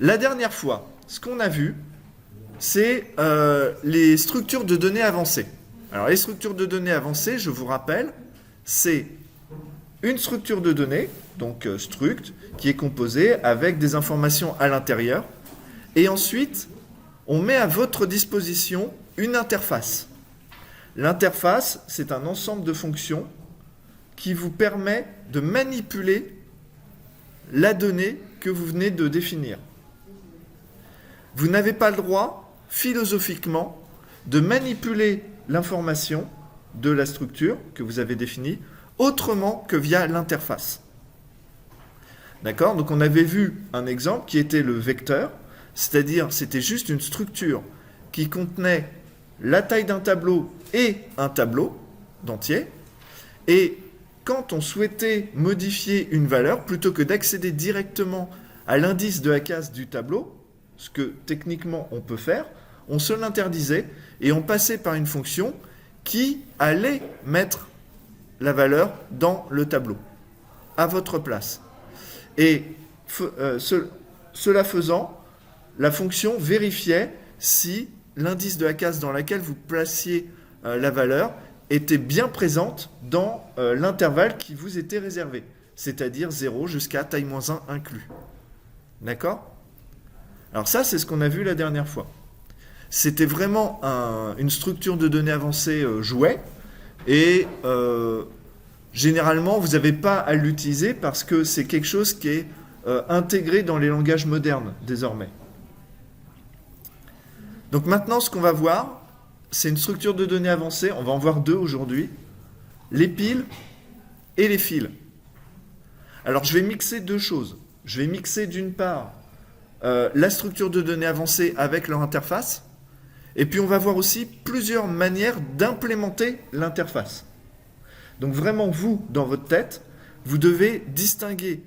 La dernière fois, ce qu'on a vu, c'est les structures de données avancées. Alors, les structures de données avancées, je vous rappelle, c'est une structure de données, donc struct, qui est composée avec des informations à l'intérieur. Et ensuite, on met à votre disposition une interface. L'interface, c'est un ensemble de fonctions qui vous permet de manipuler la donnée que vous venez de définir. Vous n'avez pas le droit, philosophiquement, de manipuler l'information de la structure que vous avez définie autrement que via l'interface. D'accord ? Donc on avait vu un exemple qui était le vecteur, c'est-à-dire c'était juste une structure qui contenait la taille d'un tableau et un tableau d'entier. Et quand on souhaitait modifier une valeur, plutôt que d'accéder directement à l'indice de la case du tableau, ce que techniquement on peut faire, on se l'interdisait et on passait par une fonction qui allait mettre la valeur dans le tableau, à votre place. Et cela faisant, la fonction vérifiait si l'indice de la case dans laquelle vous placiez la valeur était bien présente dans l'intervalle qui vous était réservé, c'est-à-dire 0 jusqu'à taille moins 1 inclus. D'accord ? Alors ça, c'est ce qu'on a vu la dernière fois. C'était vraiment une structure de données avancée jouet, et généralement, vous n'avez pas à l'utiliser parce que c'est quelque chose qui est intégré dans les langages modernes désormais. Donc maintenant, ce qu'on va voir, c'est une structure de données avancée. On va en voir deux aujourd'hui. Les piles et les fils. Alors, je vais mixer deux choses. Je vais mixer d'une part la structure de données avancée avec leur interface. Et puis, on va voir aussi plusieurs manières d'implémenter l'interface. Donc vraiment, vous, dans votre tête, vous devez distinguer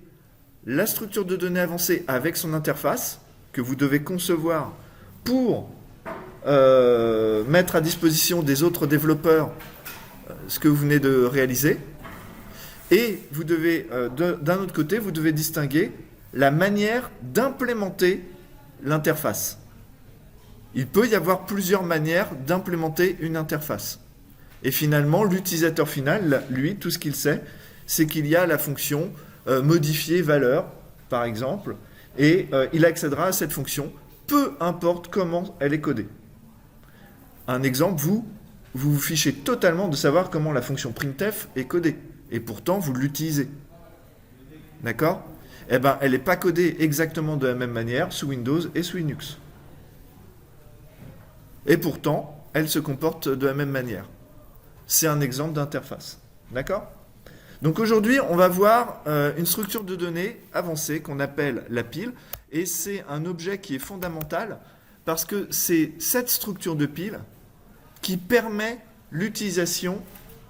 la structure de données avancée avec son interface, que vous devez concevoir pour mettre à disposition des autres développeurs ce que vous venez de réaliser. Et vous devez, d'un autre côté, vous devez distinguer la manière d'implémenter l'interface. Il peut y avoir plusieurs manières d'implémenter une interface. Et finalement, l'utilisateur final, lui, tout ce qu'il sait, c'est qu'il y a la fonction modifier valeur, par exemple, et il accédera à cette fonction, peu importe comment elle est codée. Un exemple, vous vous fichez totalement de savoir comment la fonction printf est codée, et pourtant vous l'utilisez. D'accord ? Eh bien, elle n'est pas codée exactement de la même manière sous Windows et sous Linux. Et pourtant, elle se comporte de la même manière. C'est un exemple d'interface. D'accord ? Donc aujourd'hui, on va voir une structure de données avancée qu'on appelle la pile. Et c'est un objet qui est fondamental parce que c'est cette structure de pile qui permet l'utilisation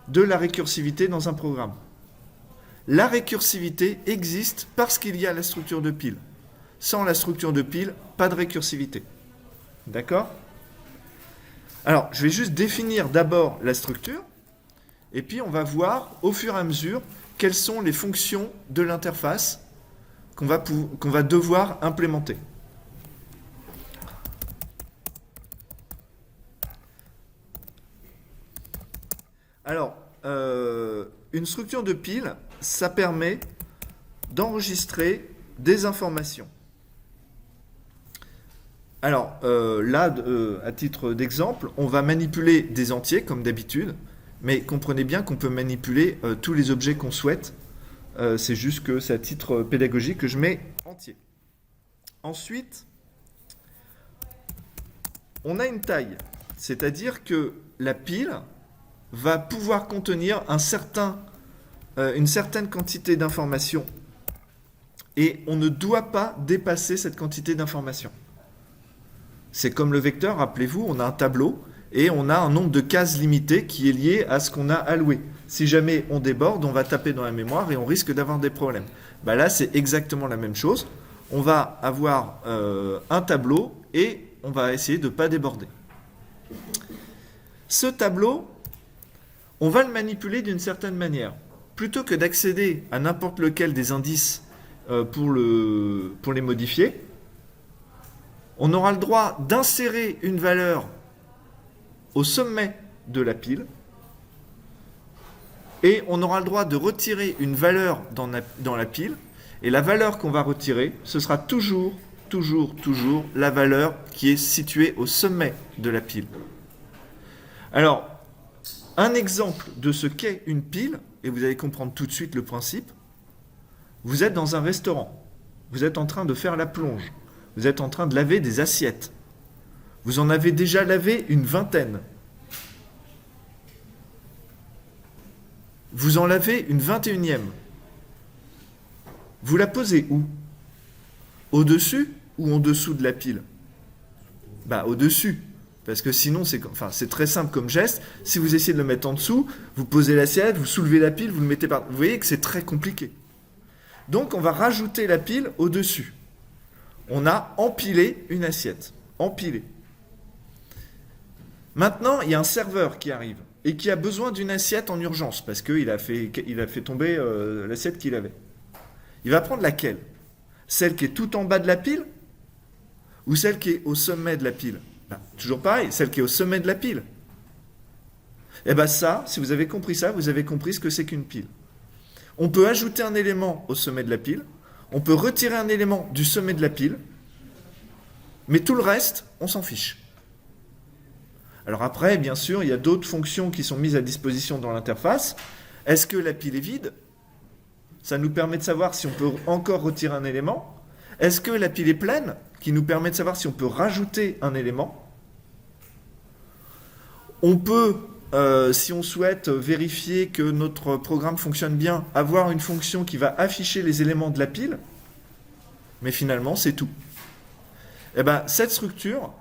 de la récursivité dans un programme. La récursivité existe parce qu'il y a la structure de pile. Sans la structure de pile, pas de récursivité. D'accord ? Alors, je vais juste définir d'abord la structure, et puis on va voir au fur et à mesure quelles sont les fonctions de l'interface qu'on va devoir implémenter. Alors, une structure de pile, ça permet d'enregistrer des informations. Alors, là, à titre d'exemple, on va manipuler des entiers, comme d'habitude, mais comprenez bien qu'on peut manipuler tous les objets qu'on souhaite. C'est juste que c'est à titre pédagogique que je mets entier. Ensuite, on a une taille, c'est-à-dire que la pile va pouvoir contenir une certaine quantité d'informations et on ne doit pas dépasser cette quantité d'informations. C'est comme le vecteur, rappelez-vous, on a un tableau et on a un nombre de cases limité qui est lié à ce qu'on a alloué. Si jamais on déborde, on va taper dans la mémoire et on risque d'avoir des problèmes. Bah là, c'est exactement la même chose. On va avoir un tableau et on va essayer de ne pas déborder. Ce tableau, on va le manipuler d'une certaine manière. Plutôt que d'accéder à n'importe lequel des indices pour les modifier, On aura le droit d'insérer une valeur au sommet de la pile. Et on aura le droit de retirer une valeur dans la pile. Et la valeur qu'on va retirer, ce sera toujours la valeur qui est située au sommet de la pile. Alors, un exemple de ce qu'est une pile, et vous allez comprendre tout de suite le principe. Vous êtes dans un restaurant. Vous êtes en train de faire la plonge. Vous êtes en train de laver des assiettes. Vous en avez déjà lavé une vingtaine. Vous en lavez une 21e. Vous la posez où? Au-dessus ou en dessous de la pile? Au-dessus. Parce que sinon, c'est très simple comme geste. Si vous essayez de le mettre en dessous, vous posez l'assiette, vous soulevez la pile, vous le mettez par... Vous voyez que c'est très compliqué. Donc, on va rajouter la pile au-dessus. On a empilé une assiette. Empilé. Maintenant, il y a un serveur qui arrive et qui a besoin d'une assiette en urgence parce qu'il a fait tomber l'assiette qu'il avait. Il va prendre laquelle? Celle qui est tout en bas de la pile ou celle qui est au sommet de la pile? Toujours pareil, celle qui est au sommet de la pile. Ça, si vous avez compris ça, vous avez compris ce que c'est qu'une pile. On peut ajouter un élément au sommet de la pile, on peut retirer un élément du sommet de la pile, mais tout le reste, on s'en fiche. Alors après, bien sûr, il y a d'autres fonctions qui sont mises à disposition dans l'interface. Est-ce que la pile est vide? Ça nous permet de savoir si on peut encore retirer un élément. Est-ce que la pile est pleine? Qui nous permet de savoir si on peut rajouter un élément. On peut, si on souhaite vérifier que notre programme fonctionne bien, avoir une fonction qui va afficher les éléments de la pile. Mais finalement, c'est tout. Cette structure,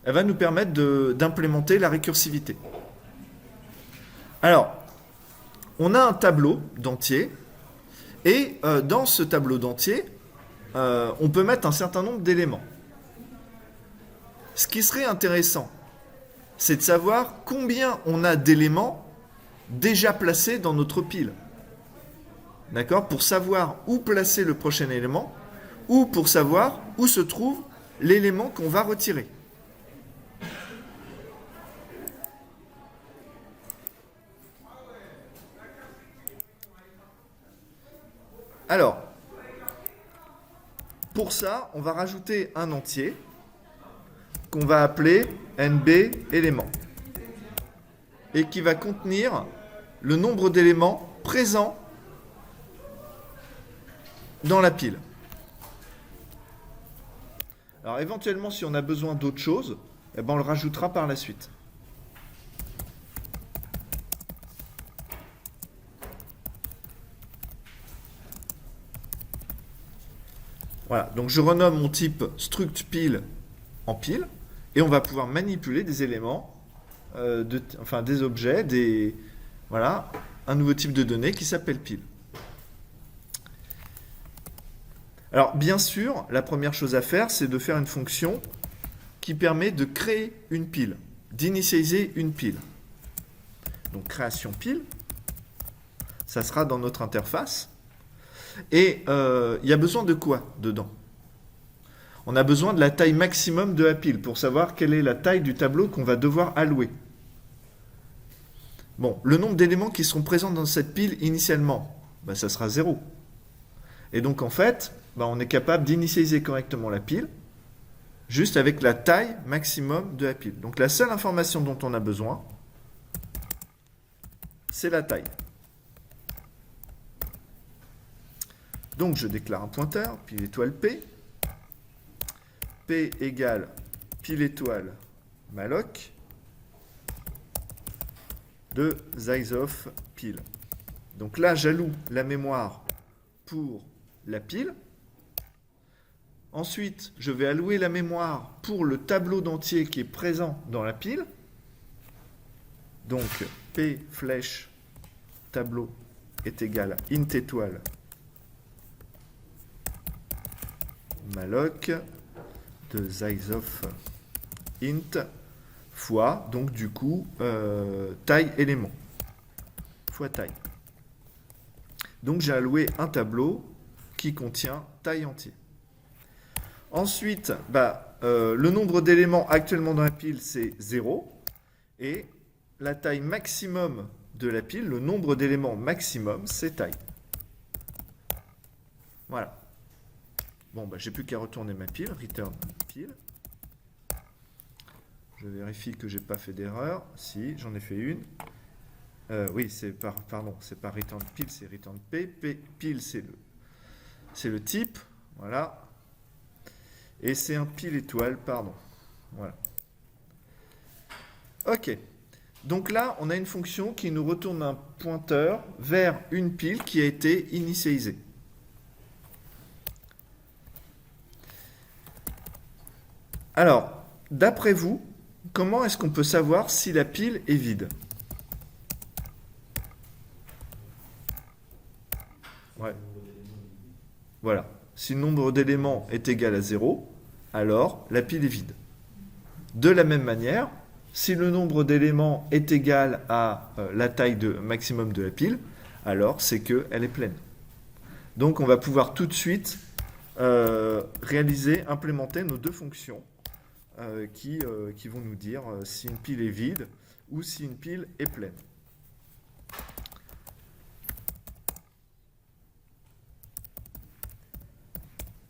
elle va nous permettre d'implémenter la récursivité. Alors, on a un tableau d'entier, et dans ce tableau d'entier, on peut mettre un certain nombre d'éléments. Ce qui serait intéressant, c'est de savoir combien on a d'éléments déjà placés dans notre pile. D'accord? Pour savoir où placer le prochain élément, ou pour savoir où se trouve l'élément qu'on va retirer. Alors, pour ça, on va rajouter un entier qu'on va appeler NB éléments et qui va contenir le nombre d'éléments présents dans la pile. Alors éventuellement, si on a besoin d'autre chose, on le rajoutera par la suite. Voilà, donc je renomme mon type struct pile en pile, et on va pouvoir manipuler des éléments, des objets, voilà, un nouveau type de données qui s'appelle pile. Alors, bien sûr, la première chose à faire, c'est de faire une fonction qui permet de créer une pile, d'initialiser une pile. Donc, création pile, ça sera dans notre interface. Et il y a besoin de quoi dedans? On a besoin de la taille maximum de la pile pour savoir quelle est la taille du tableau qu'on va devoir allouer. Bon, le nombre d'éléments qui seront présents dans cette pile initialement, ça sera 0. Et donc en fait, on est capable d'initialiser correctement la pile juste avec la taille maximum de la pile. Donc la seule information dont on a besoin, c'est la taille. Donc je déclare un pointeur, pile étoile P. P égale pile étoile malloc de size of pile. Donc là, j'alloue la mémoire pour la pile. Ensuite, je vais allouer la mémoire pour le tableau d'entier qui est présent dans la pile. Donc P flèche tableau est égal à int étoile malloc de size of int fois, donc du coup, taille élément, fois taille. Donc j'ai alloué un tableau qui contient taille entier. Ensuite, le nombre d'éléments actuellement dans la pile, c'est 0. Et la taille maximum de la pile, le nombre d'éléments maximum, c'est taille. Voilà. Bon, bah, j'ai plus qu'à retourner ma pile, return pile. Je vérifie que j'ai pas fait d'erreur. Si, j'en ai fait une. Oui, c'est pas return pile, c'est return p. Pile, c'est le type. Voilà. Et c'est un pile étoile, pardon. Voilà. Ok. Donc là, on a une fonction qui nous retourne un pointeur vers une pile qui a été initialisée. Alors, d'après vous, comment est-ce qu'on peut savoir si la pile est vide? Ouais. Voilà. Si le nombre d'éléments est égal à 0, alors la pile est vide. De la même manière, si le nombre d'éléments est égal à la taille maximum de la pile, alors c'est qu'elle est pleine. Donc on va pouvoir tout de suite implémenter nos deux fonctions qui vont nous dire si une pile est vide ou si une pile est pleine.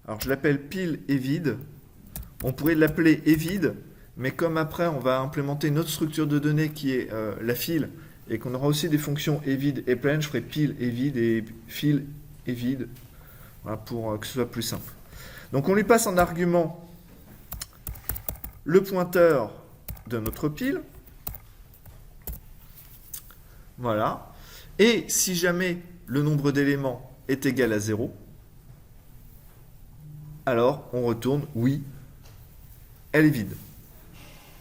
Alors je l'appelle pile est vide. On pourrait l'appeler est vide, mais comme après on va implémenter une autre structure de données qui est la file, et qu'on aura aussi des fonctions est vide et pleine, je ferai pile est vide et file est vide, voilà, pour que ce soit plus simple. Donc on lui passe en argument le pointeur de notre pile. Voilà. Et si jamais le nombre d'éléments est égal à 0, alors on retourne oui, elle est vide.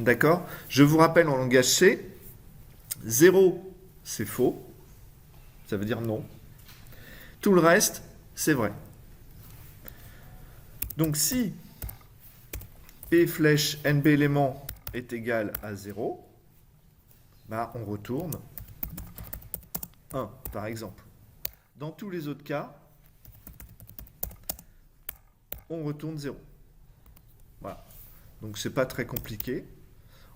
D'accord? Je vous rappelle en langage C, 0 c'est faux, ça veut dire non. Tout le reste, c'est vrai. Donc si P flèche NB éléments est égal à 0, bah on retourne 1, par exemple. Dans tous les autres cas, on retourne 0. Voilà. Donc c'est pas très compliqué.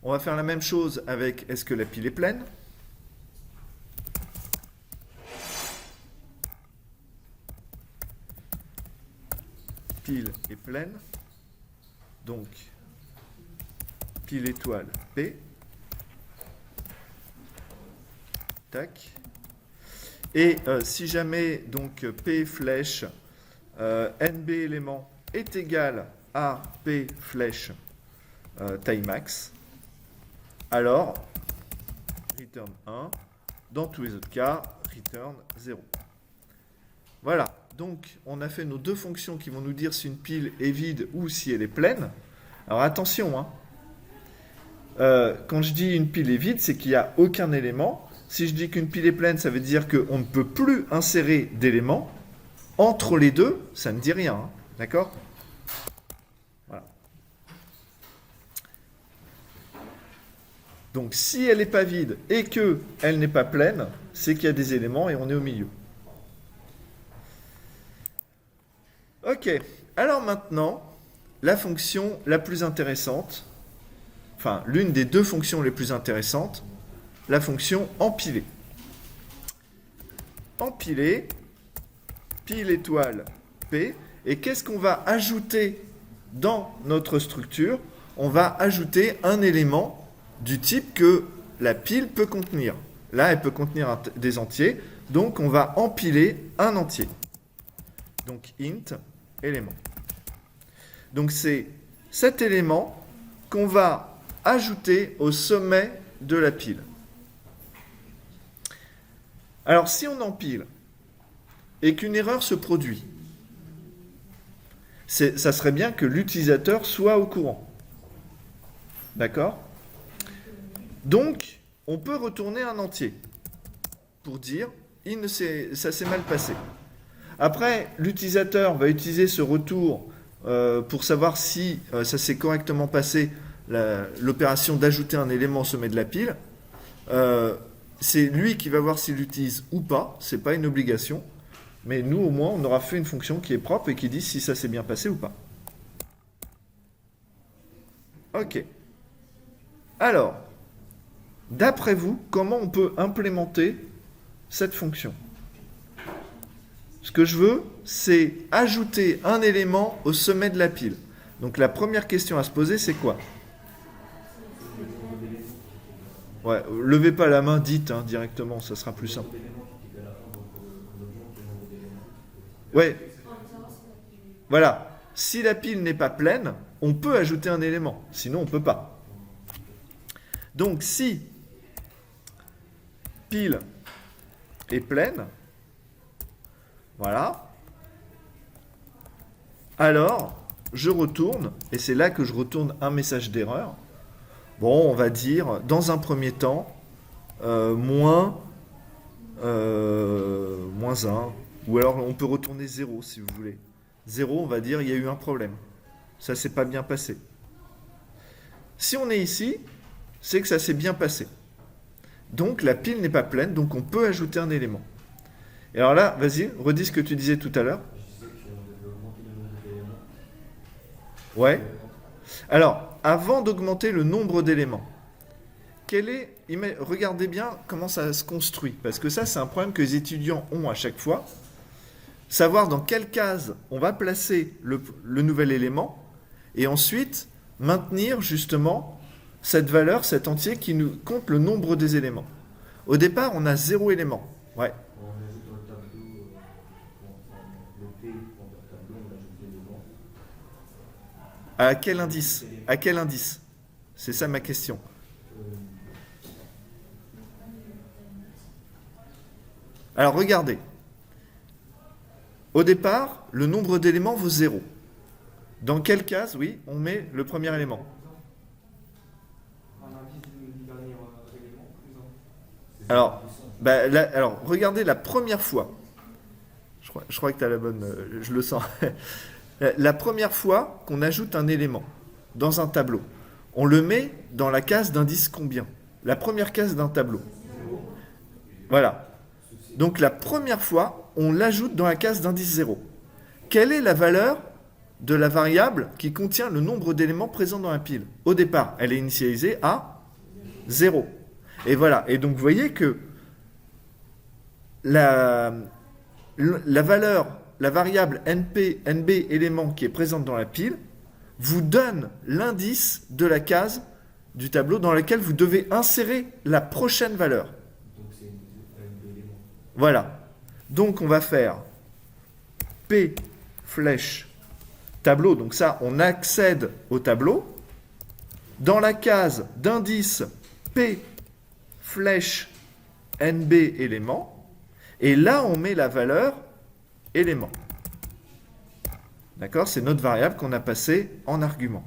On va faire la même chose avec est-ce que la pile est pleine? Pile est pleine. Donc pile étoile P. Tac. Et si jamais donc P flèche NB élément est égal à P flèche taille max, alors return 1, dans tous les autres cas, return 0. Voilà, donc on a fait nos deux fonctions qui vont nous dire si une pile est vide ou si elle est pleine. Alors attention, hein, quand je dis une pile est vide, c'est qu'il n'y a aucun élément. Si je dis qu'une pile est pleine, ça veut dire qu'on ne peut plus insérer d'éléments. Entre les deux, ça ne dit rien, hein, d'accord? Voilà. Donc si elle n'est pas vide et qu'elle n'est pas pleine, c'est qu'il y a des éléments et on est au milieu. Ok, alors maintenant, la fonction la plus intéressante, enfin l'une des deux fonctions les plus intéressantes, la fonction empiler. Empiler, pile étoile P, et qu'est-ce qu'on va ajouter dans notre structure? On va ajouter un élément du type que la pile peut contenir. Là, elle peut contenir des entiers, donc on va empiler un entier. Donc int élément. Donc c'est cet élément qu'on va ajouter au sommet de la pile. Alors si on empile et qu'une erreur se produit, ça serait bien que l'utilisateur soit au courant. D'accord? Donc, on peut retourner un entier pour dire ça s'est mal passé. Après, l'utilisateur va utiliser ce retour pour savoir si ça s'est correctement passé, l'opération d'ajouter un élément au sommet de la pile. C'est lui qui va voir s'il l'utilise ou pas, c'est pas une obligation. Mais nous, au moins, on aura fait une fonction qui est propre et qui dit si ça s'est bien passé ou pas. Ok. Alors, d'après vous, comment on peut implémenter cette fonction? Ce que je veux, c'est ajouter un élément au sommet de la pile. Donc la première question à se poser, c'est quoi? Ouais, levez pas la main, dites directement, ça sera plus simple. Ouais, voilà. Si la pile n'est pas pleine, on peut ajouter un élément. Sinon, on ne peut pas. Donc, si pile est pleine, voilà, alors je retourne, et c'est là que je retourne un message d'erreur. Bon, on va dire, dans un premier temps, moins 1, ou alors on peut retourner 0 si vous voulez. 0, on va dire, il y a eu un problème. Ça s'est pas bien passé. Si on est ici, c'est que ça s'est bien passé. Donc la pile n'est pas pleine, donc on peut ajouter un élément. Et alors là, vas-y, redis ce que tu disais tout à l'heure. Ouais. Alors, avant d'augmenter le nombre d'éléments, regardez bien comment ça se construit, parce que ça, c'est un problème que les étudiants ont à chaque fois. Savoir dans quelle case on va placer le nouvel élément, et ensuite maintenir justement cette valeur, cet entier qui nous compte le nombre des éléments. Au départ, on a 0 élément. Ouais. À quel indice? À quel indice? C'est ça ma question. Alors regardez. Au départ, le nombre d'éléments vaut 0. Dans quelle case, oui, on met le premier élément? Alors, alors, regardez la première fois. Je crois que tu as la bonne... je le sens. La première fois qu'on ajoute un élément dans un tableau, on le met dans la case d'indice combien? La première case d'un tableau. Voilà. Donc la première fois, on l'ajoute dans la case d'indice 0. Quelle est la valeur de la variable qui contient le nombre d'éléments présents dans la pile? Au départ, elle est initialisée à 0. Et voilà. Et donc vous voyez que la valeur, la variable nb élément qui est présente dans la pile, vous donne l'indice de la case du tableau dans laquelle vous devez insérer la prochaine valeur. Voilà. Donc on va faire P flèche tableau. Donc ça, on accède au tableau. Dans la case d'indice P flèche NB élément. Et là, on met la valeur élément. D'accord? C'est notre variable qu'on a passée en argument.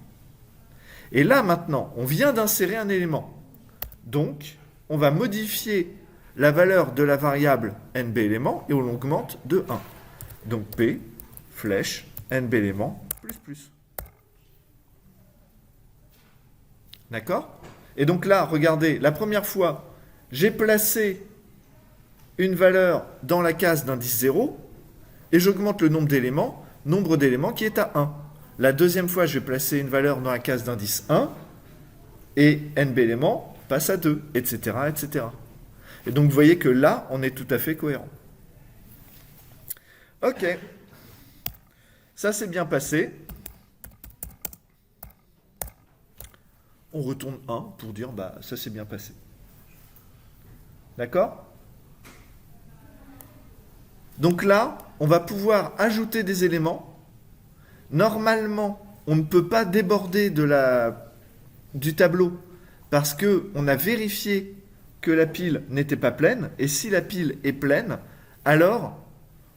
Et là, maintenant, on vient d'insérer un élément. Donc, on va modifier la valeur de la variable NB élément et on l'augmente de 1. Donc, P flèche NB élément plus. D'accord? Et donc là, regardez, la première fois, j'ai placé une valeur dans la case d'indice 0 et j'augmente le nombre d'éléments qui est à 1. La deuxième fois, je vais placer une valeur dans la case d'indice 1 et NB élément passe à 2, etc., etc. Et donc, vous voyez que là, on est tout à fait cohérent. Ok. Ça s'est bien passé. On retourne 1 pour dire, bah, ça s'est bien passé. D'accord? Donc là, on va pouvoir ajouter des éléments. Normalement, on ne peut pas déborder du tableau parce qu'on a vérifié que la pile n'était pas pleine. Et si la pile est pleine, alors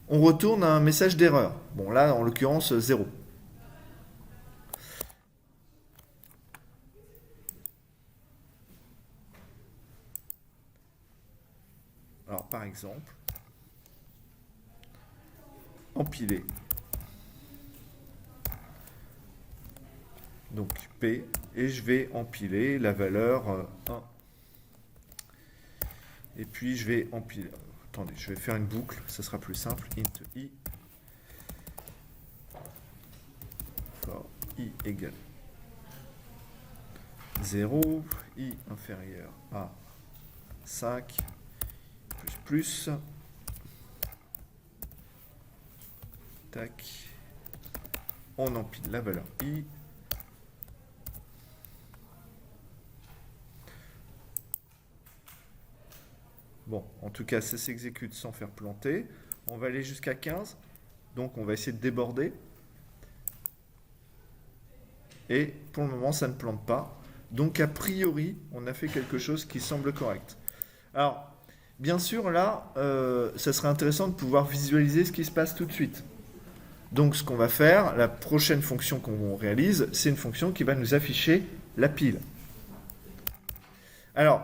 on retourne un message d'erreur. Bon, là, en l'occurrence, 0. Alors, par exemple, empiler. Donc P, et je vais empiler la valeur 1. Et puis je vais empiler. Attendez, je vais faire une boucle, ça sera plus simple. Int I. For I égale 0, i inférieur à 5, plus, tac, on empile la valeur i, bon, en tout cas, ça s'exécute sans faire planter. On va aller jusqu'à 15, donc on va essayer de déborder. Et pour le moment, ça ne plante pas. Donc, a priori, on a fait quelque chose qui semble correct. Alors, bien sûr, là, ça serait intéressant de pouvoir visualiser ce qui se passe tout de suite. Donc, ce qu'on va faire, la prochaine fonction qu'on réalise, c'est une fonction qui va nous afficher la pile. Alors,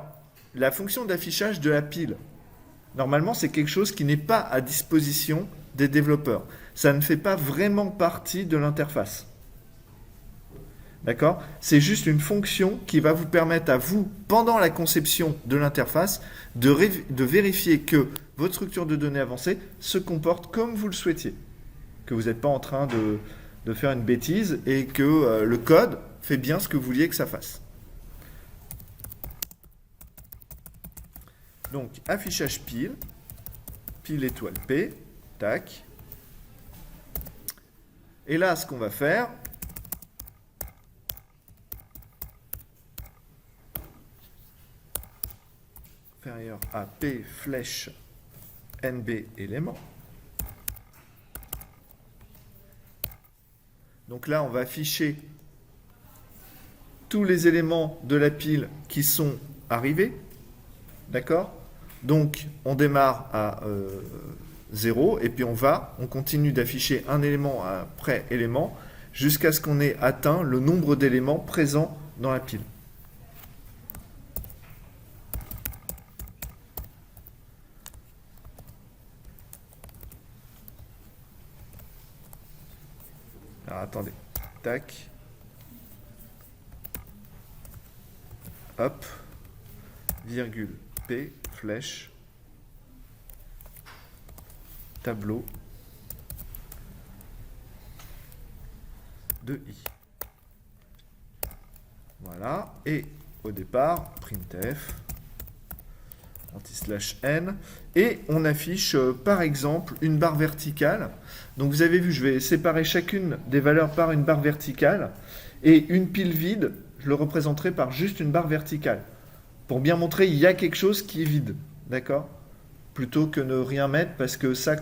la fonction d'affichage de la pile, normalement, c'est quelque chose qui n'est pas à disposition des développeurs. Ça ne fait pas vraiment partie de l'interface. D'accord ? C'est juste une fonction qui va vous permettre à vous, pendant la conception de l'interface, de vérifier que votre structure de données avancée se comporte comme vous le souhaitiez. Que vous n'êtes pas en train de faire une bêtise et que le code fait bien ce que vous vouliez que ça fasse. Donc, affichage pile étoile P, tac. Et là, ce qu'on va faire, inférieur à P flèche NB élément. Donc là, on va afficher tous les éléments de la pile qui sont arrivés. D'accord ? Donc, on démarre à 0 et puis on continue d'afficher un élément après élément jusqu'à ce qu'on ait atteint le nombre d'éléments présents dans la pile. Alors, attendez. Tac. Hop. Virgule. P, flèche. Tableau. De i. Voilà. Et au départ, printf. Anti/n. Et on affiche, par exemple, une barre verticale. Donc vous avez vu, je vais séparer chacune des valeurs par une barre verticale. Et une pile vide, je le représenterai par juste une barre verticale. Pour bien montrer, il y a quelque chose qui est vide. D'accord ? Plutôt que ne rien mettre, parce que ça,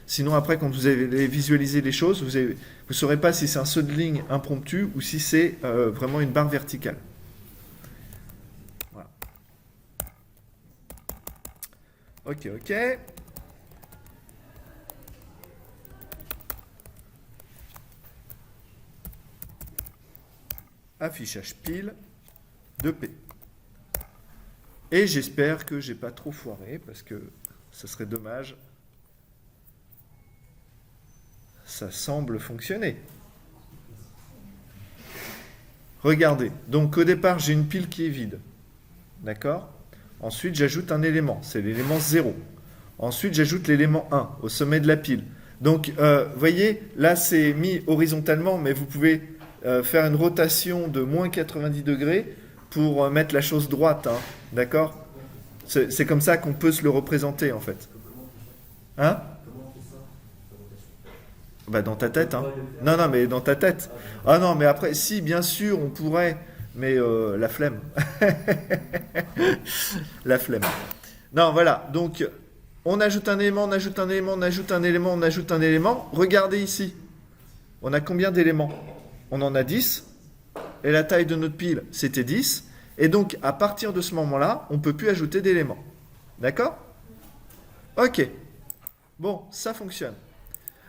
sinon après, quand vous allez visualiser les choses, vous ne saurez pas si c'est un saut de ligne impromptu ou si c'est vraiment une barre verticale. Voilà. Ok. Affichage pile de P. Et j'espère que j'ai pas trop foiré, parce que ce serait dommage. Ça semble fonctionner. Regardez, donc au départ, j'ai une pile qui est vide. D'accord ? Ensuite, j'ajoute un élément, c'est l'élément 0. Ensuite, j'ajoute l'élément 1 au sommet de la pile. Donc, voyez, là, c'est mis horizontalement, mais vous pouvez faire une rotation de moins 90 degrés pour mettre la chose droite. Hein, d'accord ? C'est comme ça qu'on peut se le représenter, en fait. Hein ? Bah, dans ta tête, hein. Non, mais dans ta tête. Ah non, mais après, si, bien sûr, on pourrait, mais la flemme. La flemme. Non, voilà, donc, on ajoute un élément, on ajoute un élément, on ajoute un élément, on ajoute un élément. Regardez ici. On a combien d'éléments ? On en a 10. Et la taille de notre pile, c'était 10. Et donc, à partir de ce moment-là, on ne peut plus ajouter d'éléments. D'accord ? Ok. Bon, ça fonctionne.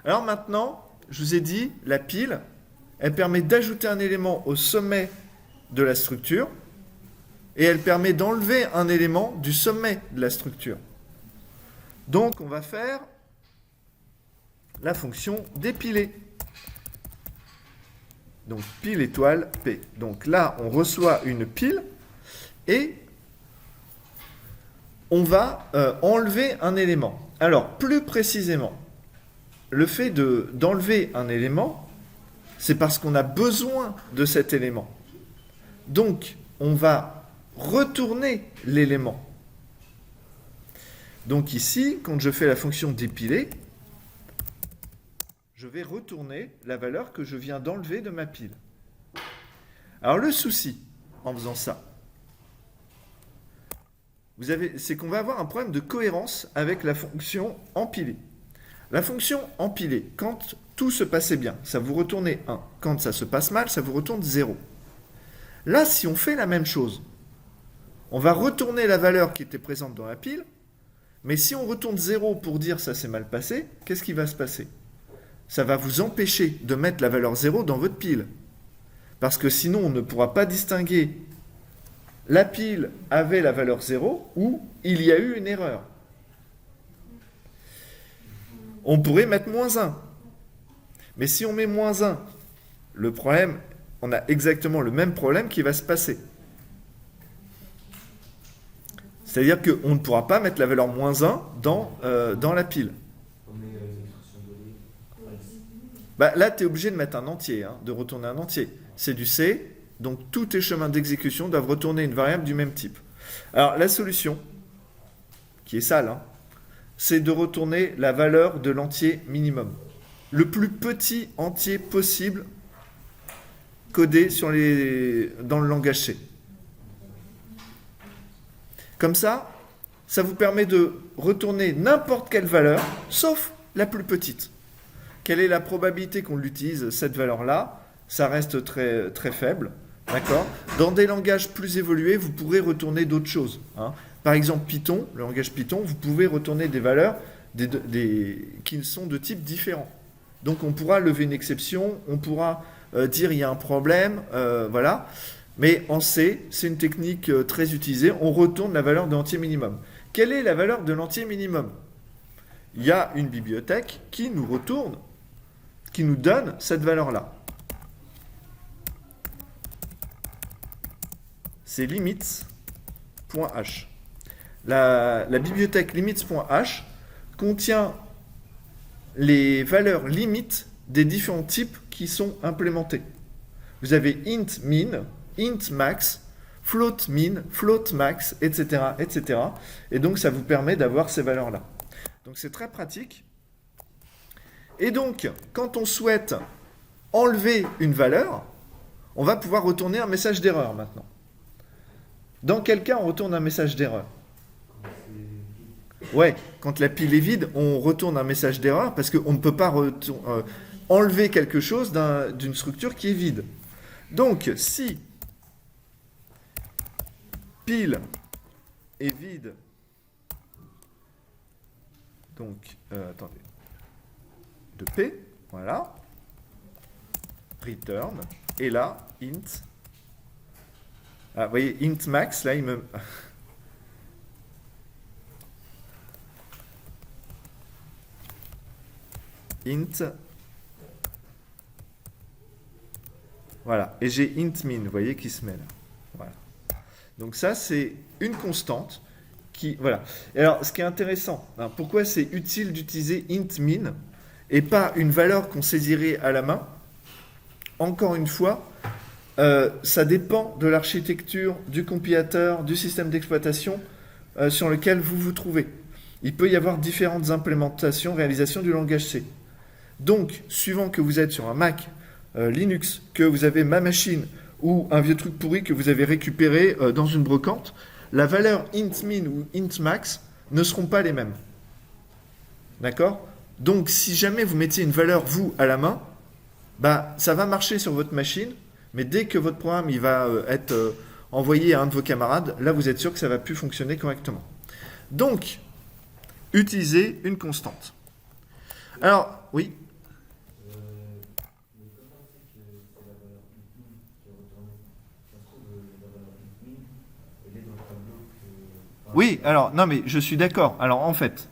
Alors maintenant, je vous ai dit, la pile, elle permet d'ajouter un élément au sommet de la structure et elle permet d'enlever un élément du sommet de la structure. Donc, on va faire la fonction dépiler. Donc, pile étoile P. Donc là, on reçoit une pile et on va enlever un élément. Alors, plus précisément, le fait d'enlever un élément, c'est parce qu'on a besoin de cet élément. Donc, on va retourner l'élément. Donc ici, quand je fais la fonction dépiler, je vais retourner la valeur que je viens d'enlever de ma pile. Alors le souci, en faisant ça, c'est qu'on va avoir un problème de cohérence avec la fonction empiler. La fonction empiler, quand tout se passait bien, ça vous retournait 1. Quand ça se passe mal, ça vous retourne 0. Là, si on fait la même chose, on va retourner la valeur qui était présente dans la pile, mais si on retourne 0 pour dire ça s'est mal passé, qu'est-ce qui va se passer? Ça va vous empêcher de mettre la valeur 0 dans votre pile. Parce que sinon, on ne pourra pas distinguer la pile avait la valeur 0 ou il y a eu une erreur. On pourrait mettre -1. Mais si on met -1, le problème, on a exactement le même problème qui va se passer. C'est-à-dire qu'on ne pourra pas mettre la valeur -1 dans la pile. Bah, là, tu es obligé de mettre un entier, de retourner un entier. C'est du C, donc tous tes chemins d'exécution doivent retourner une variable du même type. Alors, la solution, qui est sale, c'est de retourner la valeur de l'entier minimum. Le plus petit entier possible codé dans le langage C. Comme ça vous permet de retourner n'importe quelle valeur, sauf la plus petite. Quelle est la probabilité qu'on l'utilise, cette valeur-là? Ça reste très, très faible. D'accord? Dans des langages plus évolués, vous pourrez retourner d'autres choses. Par exemple, Python, le langage Python, vous pouvez retourner des valeurs qui sont de type différent. Donc on pourra lever une exception, on pourra dire il y a un problème, voilà. Mais en C, c'est une technique très utilisée, on retourne la valeur de l'entier minimum. Quelle est la valeur de l'entier minimum? Il y a une bibliothèque qui nous retourne, qui nous donne cette valeur-là. C'est limits.h. La bibliothèque limits.h contient les valeurs limites des différents types qui sont implémentés. Vous avez int min, int max, float min, float max, etc., etc. Et donc, ça vous permet d'avoir ces valeurs-là. Donc, c'est très pratique. Et donc, quand on souhaite enlever une valeur, on va pouvoir retourner un message d'erreur maintenant. Dans quel cas on retourne un message d'erreur? Ouais, quand la pile est vide, on retourne un message d'erreur parce qu'on ne peut pas enlever quelque chose d'une structure qui est vide. Donc, si pile est vide, donc, attendez, de P, voilà, return, et là, int, vous voyez, int max, là, il me... int, voilà, et j'ai int min, vous voyez, qui se met là. Voilà. Donc ça, c'est une constante qui, voilà. Et alors, ce qui est intéressant, pourquoi c'est utile d'utiliser int min et pas une valeur qu'on saisirait à la main? Encore une fois, ça dépend de l'architecture, du compilateur, du système d'exploitation sur lequel vous vous trouvez. Il peut y avoir différentes implémentations, réalisations du langage C. Donc, suivant que vous êtes sur un Mac, Linux, que vous avez ma machine ou un vieux truc pourri que vous avez récupéré dans une brocante, la valeur int min ou int max ne seront pas les mêmes. D'accord? Donc, si jamais vous mettiez une valeur, vous, à la main, bah, ça va marcher sur votre machine, mais dès que votre programme il va être envoyé à un de vos camarades, là, vous êtes sûr que ça ne va plus fonctionner correctement. Donc, utilisez une constante. Alors, oui. Oui, alors, non, mais je suis d'accord. Alors, en fait,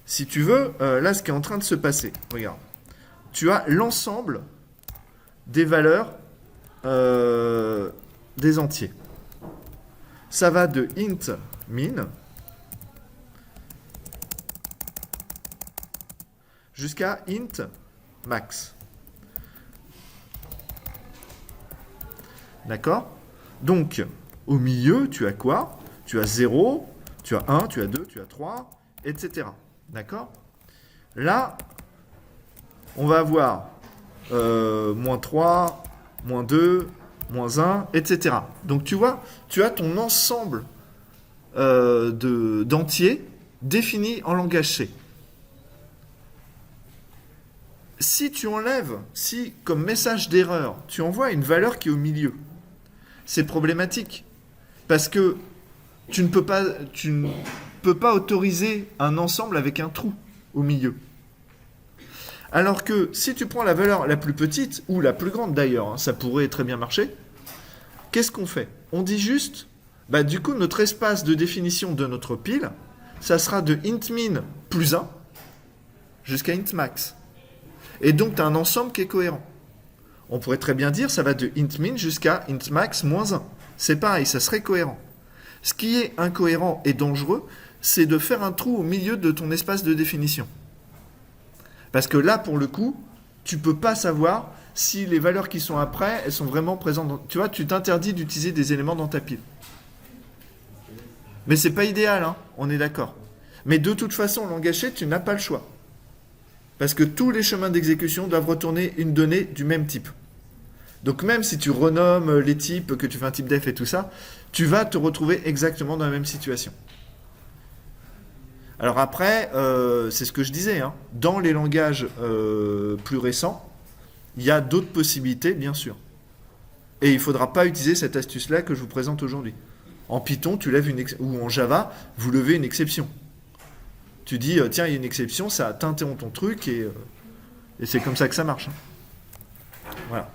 si tu veux, là, ce qui est en train de se passer, regarde, tu as l'ensemble des valeurs des entiers. Ça va de int min jusqu'à int max. D'accord? Donc, au milieu, tu as quoi? Tu as 0, tu as 1, tu as 2, tu as 3, etc. D'accord? Là, on va avoir moins 3, moins 2, moins 1, etc. Donc, tu vois, tu as ton ensemble d'entiers défini en langage C. Si tu enlèves, si comme message d'erreur, tu envoies une valeur qui est au milieu, c'est problématique. Parce que tu ne peux pas autoriser un ensemble avec un trou au milieu. Alors que si tu prends la valeur la plus petite, ou la plus grande d'ailleurs, hein, ça pourrait très bien marcher, qu'est-ce qu'on fait? On dit juste, du coup, notre espace de définition de notre pile, ça sera de int min plus 1 jusqu'à int max. Et donc, tu as un ensemble qui est cohérent. On pourrait très bien dire, ça va de int min jusqu'à int max moins 1. C'est pareil, ça serait cohérent. Ce qui est incohérent et dangereux, c'est de faire un trou au milieu de ton espace de définition. Parce que là, pour le coup, tu ne peux pas savoir si les valeurs qui sont après, elles sont vraiment présentes. Tu vois, tu t'interdis d'utiliser des éléments dans ta pile. Mais c'est pas idéal, hein, on est d'accord. Mais de toute façon, en langage C, tu n'as pas le choix. Parce que tous les chemins d'exécution doivent retourner une donnée du même type. Donc même si tu renommes les types, que tu fais un type def et tout ça, tu vas te retrouver exactement dans la même situation. Alors après, c'est ce que je disais, hein, dans les langages plus récents, il y a d'autres possibilités, bien sûr. Et il ne faudra pas utiliser cette astuce-là que je vous présente aujourd'hui. En Python, tu lèves ou en Java, vous levez une exception. Tu dis, tiens, il y a une exception, ça t'interrompt ton truc, et c'est comme ça que ça marche. Hein. Voilà.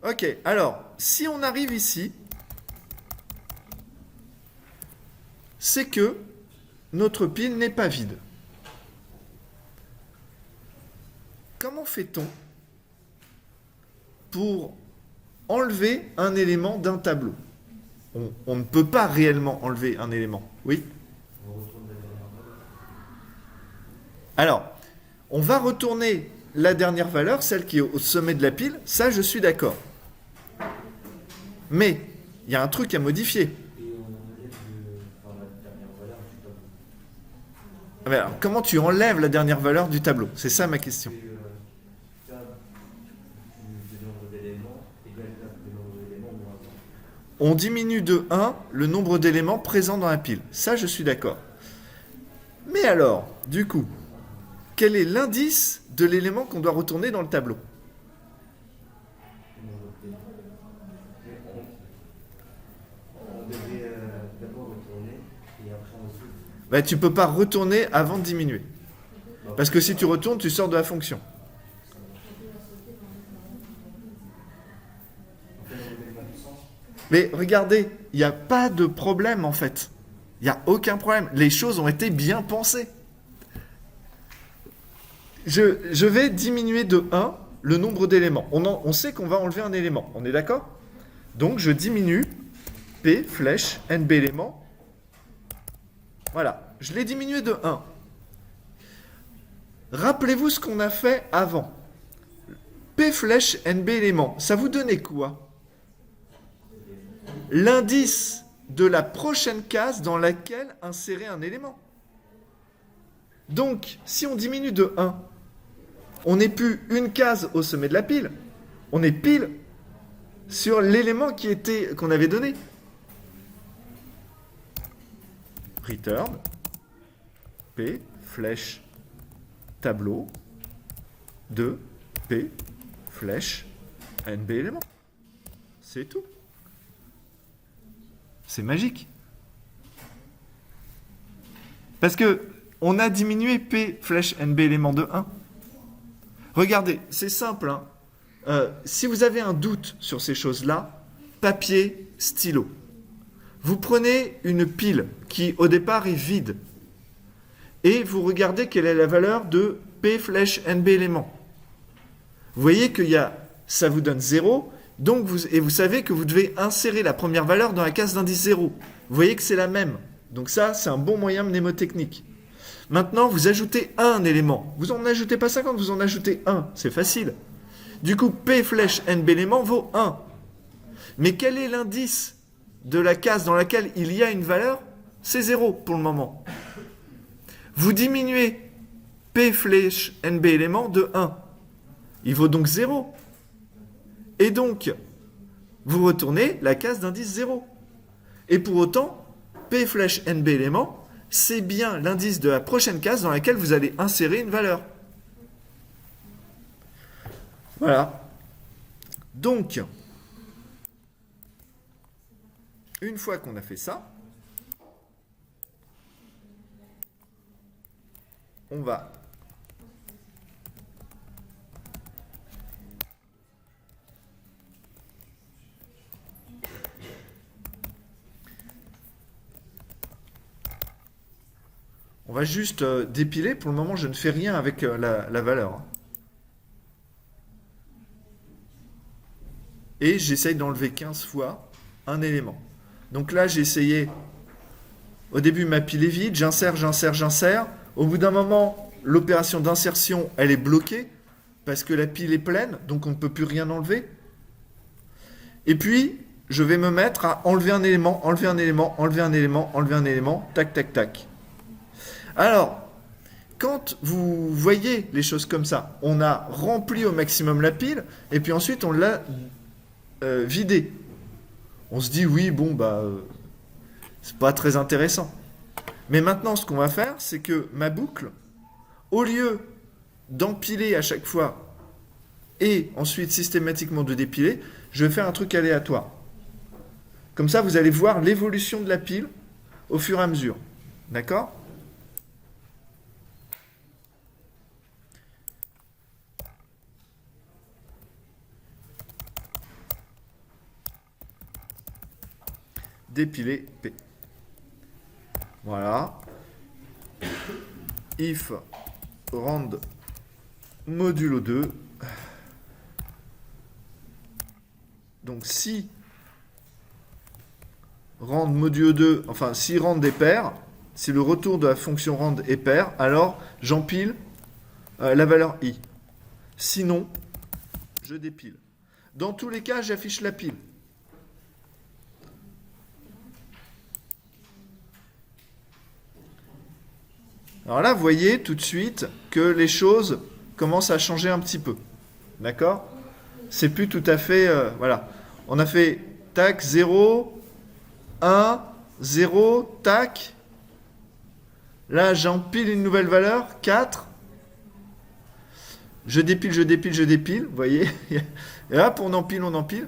Ok, alors, si on arrive ici, c'est que notre pile n'est pas vide. Comment fait-on pour enlever un élément d'un tableau? On ne peut pas réellement enlever un élément. Oui? Alors, on va retourner la dernière valeur, celle qui est au sommet de la pile. Ça, je suis d'accord. Mais, il y a un truc à modifier. Alors, comment tu enlèves la dernière valeur du tableau? C'est ça ma question. On diminue de 1 le nombre d'éléments présents dans la pile. Ça, je suis d'accord. Mais alors, du coup, quel est l'indice de l'élément qu'on doit retourner dans le tableau? On devrait d'abord retourner et après ensuite... tu ne peux pas retourner avant de diminuer. Parce que si tu retournes, tu sors de la fonction. Mais regardez, il n'y a pas de problème en fait. Il n'y a aucun problème. Les choses ont été bien pensées. Je vais diminuer de 1 le nombre d'éléments. On sait qu'on va enlever un élément. On est d'accord? Donc je diminue P, flèche, NB éléments. Voilà. Je l'ai diminué de 1. Rappelez-vous ce qu'on a fait avant. P, flèche, NB éléments. Ça vous donnait quoi? L'indice de la prochaine case dans laquelle insérer un élément. Donc, si on diminue de 1, on n'est plus une case au sommet de la pile, on est pile sur l'élément qu'on avait donné. Return, P, flèche, tableau, de P, flèche, NB élément. C'est tout. C'est magique. Parce que on a diminué P flèche NB élément de 1. Regardez, c'est simple. Hein. Si vous avez un doute sur ces choses-là, papier, stylo. Vous prenez une pile qui au départ est vide et vous regardez quelle est la valeur de P flèche NB élément. Vous voyez que ça vous donne 0. Donc vous savez que vous devez insérer la première valeur dans la case d'indice 0. Vous voyez que c'est la même. Donc ça, c'est un bon moyen mnémotechnique. Maintenant, vous ajoutez un élément. Vous n'en ajoutez pas 50, vous en ajoutez un. C'est facile. Du coup, P flèche NB élément vaut 1. Mais quel est l'indice de la case dans laquelle il y a une valeur? C'est 0 pour le moment. Vous diminuez P flèche NB élément de 1. Il vaut donc 0. Et donc, vous retournez la case d'indice 0. Et pour autant, P flèche NB élément, c'est bien l'indice de la prochaine case dans laquelle vous allez insérer une valeur. Voilà. Donc, une fois qu'on a fait ça, on va juste dépiler. Pour le moment, je ne fais rien avec la valeur. Et j'essaye d'enlever 15 fois un élément. Donc là, j'ai essayé. Au début, ma pile est vide. J'insère, j'insère, j'insère. Au bout d'un moment, l'opération d'insertion, elle est bloquée parce que la pile est pleine, donc on ne peut plus rien enlever. Et puis, je vais me mettre à enlever un élément, enlever un élément, enlever un élément, enlever un élément, tac, tac, tac. Alors, quand vous voyez les choses comme ça, on a rempli au maximum la pile, et puis ensuite on l'a vidée. On se dit, oui, bon, c'est pas très intéressant. Mais maintenant, ce qu'on va faire, c'est que ma boucle, au lieu d'empiler à chaque fois et ensuite systématiquement de dépiler, je vais faire un truc aléatoire. Comme ça, vous allez voir l'évolution de la pile au fur et à mesure. D'accord ? Dépiler P. Voilà. If rand modulo 2. Donc si rand modulo 2, enfin si rand est pair, si le retour de la fonction rand est pair, alors j'empile la valeur i. Sinon, je dépile. Dans tous les cas, j'affiche la pile. Alors là, vous voyez tout de suite que les choses commencent à changer un petit peu. D'accord ? C'est plus tout à fait... voilà. On a fait tac, 0, 1, 0, tac. Là, j'empile une nouvelle valeur, 4. Je dépile, je dépile, je dépile. Vous voyez ? Et hop, on empile, on empile.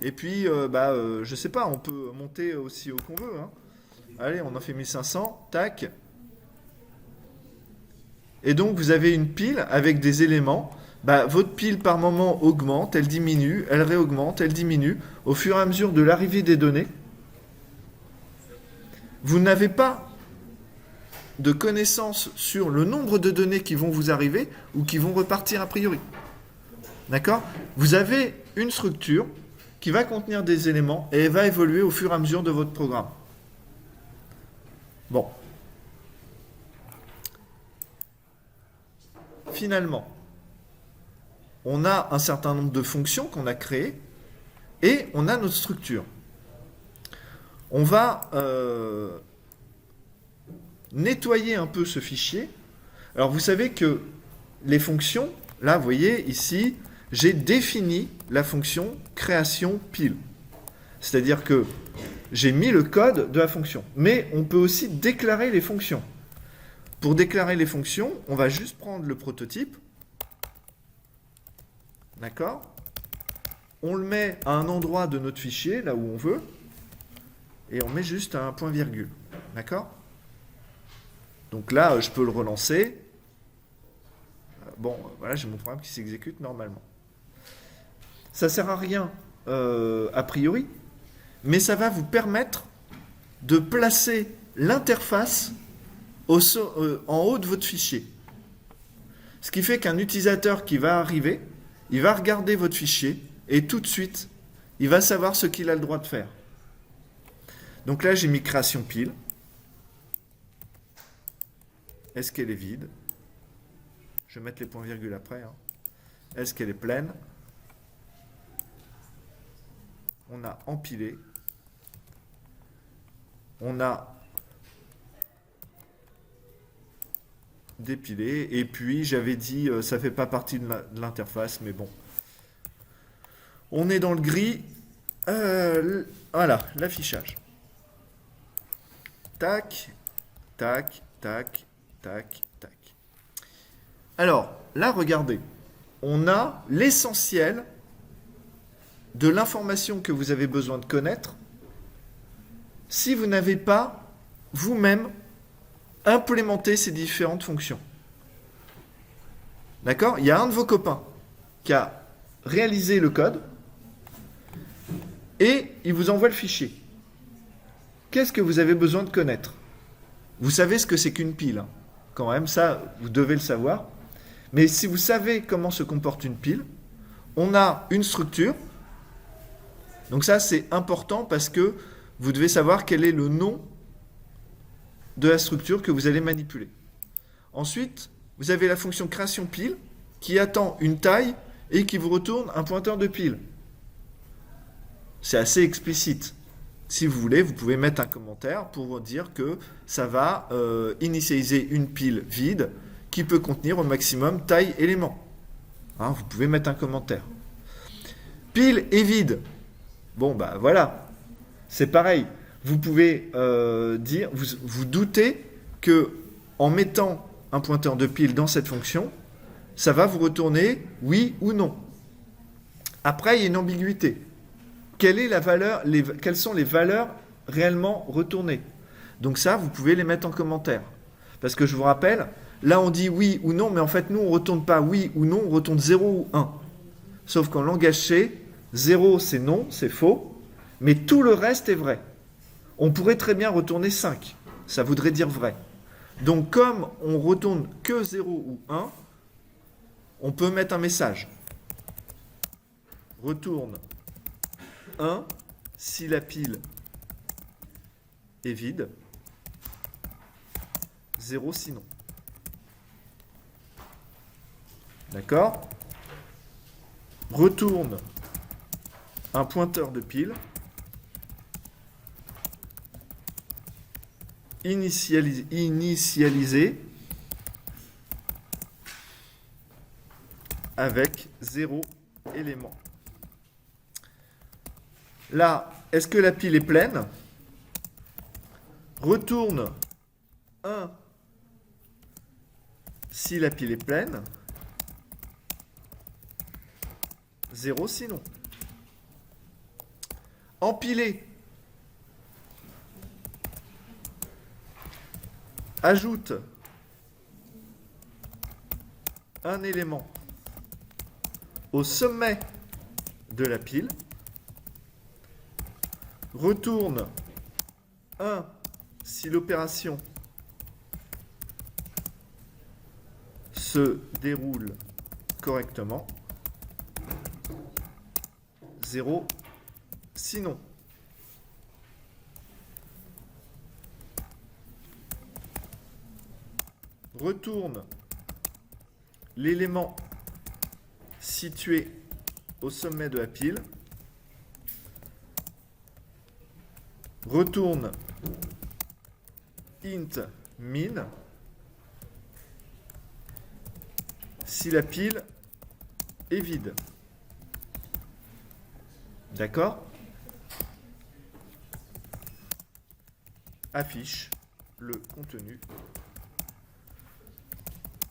Et puis, je sais pas, on peut monter aussi haut qu'on veut. Hein. Allez, on en fait 1500, tac. Et donc, vous avez une pile avec des éléments. Votre pile, par moment, augmente, elle diminue, elle réaugmente, elle diminue. Au fur et à mesure de l'arrivée des données, vous n'avez pas de connaissance sur le nombre de données qui vont vous arriver ou qui vont repartir a priori. D'accord ? Vous avez une structure qui va contenir des éléments et elle va évoluer au fur et à mesure de votre programme. Bon. Finalement, on a un certain nombre de fonctions qu'on a créées et on a notre structure. On va nettoyer un peu ce fichier. Alors vous savez que les fonctions, là vous voyez ici, j'ai défini la fonction création pile. C'est-à-dire que j'ai mis le code de la fonction. Mais on peut aussi déclarer les fonctions. Pour déclarer les fonctions, on va juste prendre le prototype. D'accord ? On le met à un endroit de notre fichier, là où on veut. Et on met juste un point virgule. D'accord ? Donc là, je peux le relancer. Bon, voilà, j'ai mon programme qui s'exécute normalement. Ça ne sert à rien a priori, mais ça va vous permettre de placer l'interface en haut de votre fichier. Ce qui fait qu'un utilisateur qui va arriver, il va regarder votre fichier et tout de suite, il va savoir ce qu'il a le droit de faire. Donc là, j'ai mis création pile. Est-ce qu'elle est vide? Je vais mettre les points-virgules après. Hein. Est-ce qu'elle est pleine? on a empilé, on a dépilé, et puis j'avais dit, ça fait pas partie de l'interface, mais bon. On est dans le gris. Voilà, l'affichage. Tac, tac, tac, tac, tac. Alors, là, regardez. On a l'essentiel de l'information que vous avez besoin de connaître si vous n'avez pas vous-même implémenté ces différentes fonctions. D'accord? Il y a un de vos copains qui a réalisé le code et il vous envoie le fichier. Qu'est-ce que vous avez besoin de connaître? Vous savez ce que c'est qu'une pile, hein. Quand même, ça, vous devez le savoir. Mais si vous savez comment se comporte une pile, on a une structure. Donc ça, c'est important parce que vous devez savoir quel est le nom de la structure que vous allez manipuler. Ensuite, vous avez la fonction création pile qui attend une taille et qui vous retourne un pointeur de pile. C'est assez explicite. Si vous voulez, vous pouvez mettre un commentaire pour dire que ça va initialiser une pile vide qui peut contenir au maximum taille élément. Hein, vous pouvez mettre un commentaire. Pile est vide. Bon, bah voilà. C'est pareil. Vous pouvez dire, vous doutez que en mettant un pointeur de pile dans cette fonction, ça va vous retourner oui ou non. Après, il y a une ambiguïté. Quelle est la valeur, quelles sont les valeurs réellement retournées? Donc ça, vous pouvez les mettre en commentaire. Parce que je vous rappelle, là on dit oui ou non, mais en fait nous on ne retourne pas oui ou non, on retourne 0 ou 1. Sauf qu'en langage C, 0 c'est non, c'est faux, mais tout le reste est vrai. On pourrait très bien retourner 5, ça voudrait dire vrai. Donc comme on retourne que 0 ou 1, on peut mettre un message. Retourne 1 si la pile est vide, 0 sinon. D'accord? Retourne un pointeur de pile, initialisé avec 0 élément. Là, est-ce que la pile est pleine? Retourne 1 si la pile est pleine, 0 sinon. Empiler. Ajoute un élément au sommet de la pile. Retourne 1 si l'opération se déroule correctement, 0 sinon. Retourne l'élément situé au sommet de la pile. Retourne int min si la pile est vide. D'accord? Affiche le contenu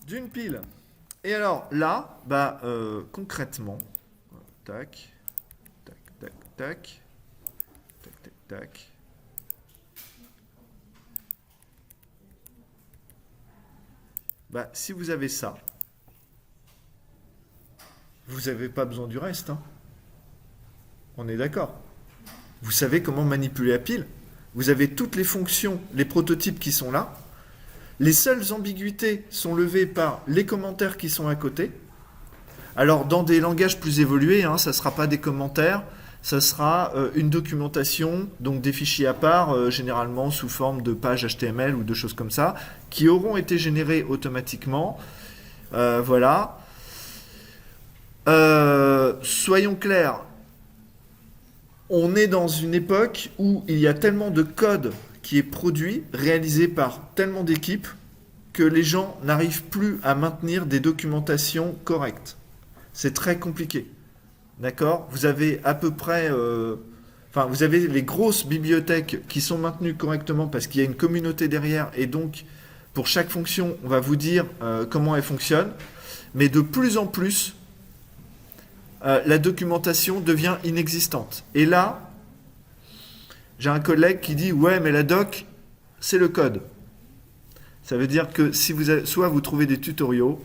d'une pile. Et alors là, concrètement, tac, tac, tac, tac, tac, tac, tac. Si vous avez ça, vous n'avez pas besoin du reste, hein. On est d'accord. Vous savez comment manipuler la pile. Vous avez toutes les fonctions, les prototypes qui sont là. Les seules ambiguïtés sont levées par les commentaires qui sont à côté. Alors, dans des langages plus évolués, ça ne sera pas des commentaires, ça sera une documentation, donc des fichiers à part, généralement sous forme de pages HTML ou de choses comme ça, qui auront été générés automatiquement. Voilà. Soyons clairs, On est dans une époque où il y a tellement de code qui est produit, réalisé par tellement d'équipes, que les gens n'arrivent plus à maintenir des documentations correctes. C'est très compliqué. D'accord? Vous avez à peu près... Enfin, vous avez les grosses bibliothèques qui sont maintenues correctement parce qu'il y a une communauté derrière et donc pour chaque fonction, on va vous dire comment elle fonctionne. Mais de plus en plus, la documentation devient inexistante. Et là, j'ai un collègue qui dit « Ouais, mais la doc, c'est le code ». Ça veut dire que si vous avez, soit vous trouvez des tutoriaux,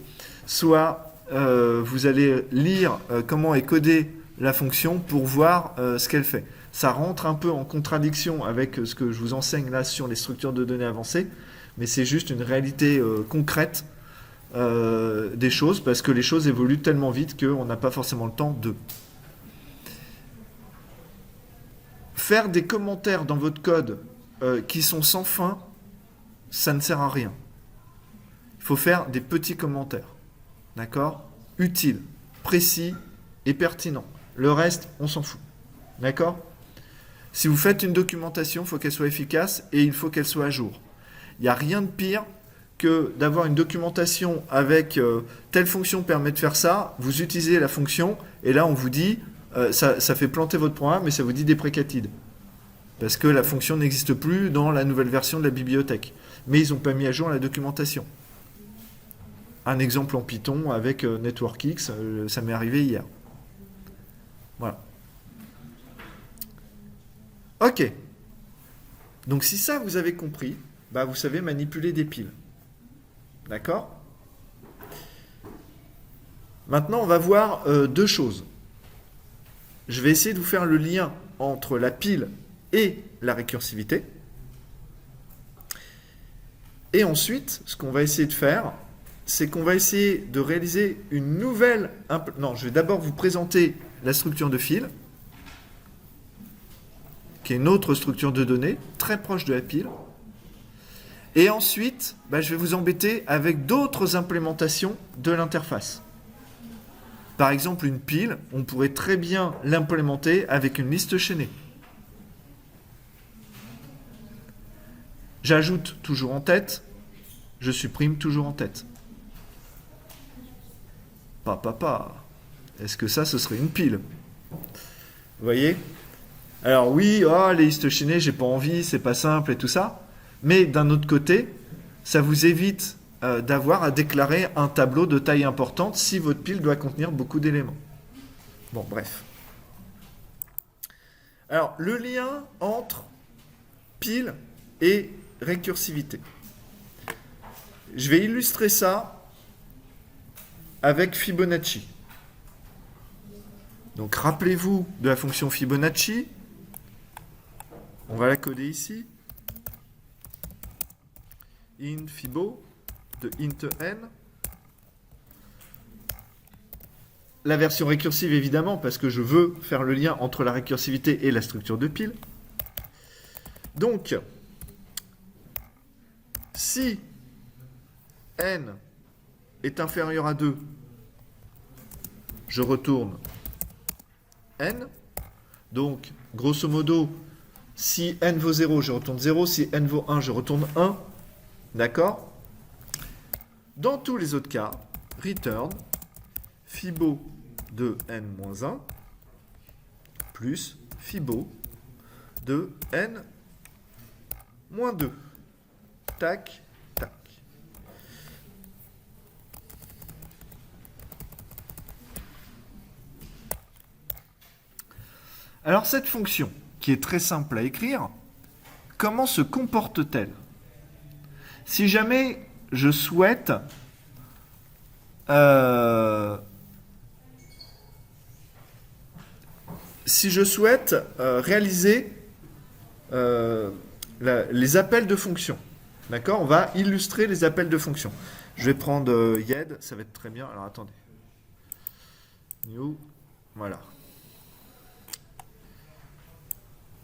soit vous allez lire comment est codée la fonction pour voir ce qu'elle fait. Ça rentre un peu en contradiction avec ce que je vous enseigne là sur les structures de données avancées, mais c'est juste une réalité concrète des choses, parce que les choses évoluent tellement vite qu'on n'a pas forcément le temps de... Faire des commentaires dans votre code qui sont sans fin, ça ne sert à rien. Il faut faire des petits commentaires. D'accord? Utiles, précis et pertinents. Le reste, on s'en fout. D'accord? Si vous faites une documentation, il faut qu'elle soit efficace et il faut qu'elle soit à jour. Il n'y a rien de pire que d'avoir une documentation avec telle fonction permet de faire ça, vous utilisez la fonction et là on vous dit, ça fait planter votre programme et ça vous dit déprécatide. Parce que la fonction n'existe plus dans la nouvelle version de la bibliothèque. Mais ils n'ont pas mis à jour la documentation. Un exemple en Python avec NetworkX, ça m'est arrivé hier. Voilà. Ok. Donc si ça vous avez compris, bah, vous savez manipuler des piles. D'accord? Maintenant, on va voir deux choses. Je vais essayer de vous faire le lien entre la pile et la récursivité. Et ensuite, ce qu'on va essayer de faire, c'est qu'on va essayer de réaliser une nouvelle... Non, je vais d'abord vous présenter la structure de file, qui est une autre structure de données, très proche de la pile. Et ensuite, bah, je vais vous embêter avec d'autres implémentations de l'interface. Par exemple, une pile, on pourrait très bien l'implémenter avec une liste chaînée. J'ajoute toujours en tête, je supprime toujours en tête. Est-ce que ça, ce serait une pile? Vous voyez? Alors oui, les listes chaînées, j'ai pas envie, c'est pas simple et tout ça. Mais d'un autre côté, ça vous évite d'avoir à déclarer un tableau de taille importante si votre pile doit contenir beaucoup d'éléments. Bon, bref. Alors, le lien entre pile et récursivité. Je vais illustrer ça avec Fibonacci. Donc, rappelez-vous de la fonction Fibonacci. On va la coder ici. In Fibo de int n. La version récursive, évidemment, parce que je veux faire le lien entre la récursivité et la structure de pile. Donc, si n est inférieur à 2, je retourne n. Donc, grosso modo, si n vaut 0, je retourne 0. Si n vaut 1, je retourne 1. D'accord? Dans tous les autres cas, return Fibo de n-1 plus Fibo de n-2. Tac, tac. Alors cette fonction, qui est très simple à écrire, comment se comporte-t-elle? Si jamais je souhaite réaliser les appels de fonctions, d'accord? On va illustrer les appels de fonctions. Je vais prendre YED, ça va être très bien. Alors attendez. New, voilà.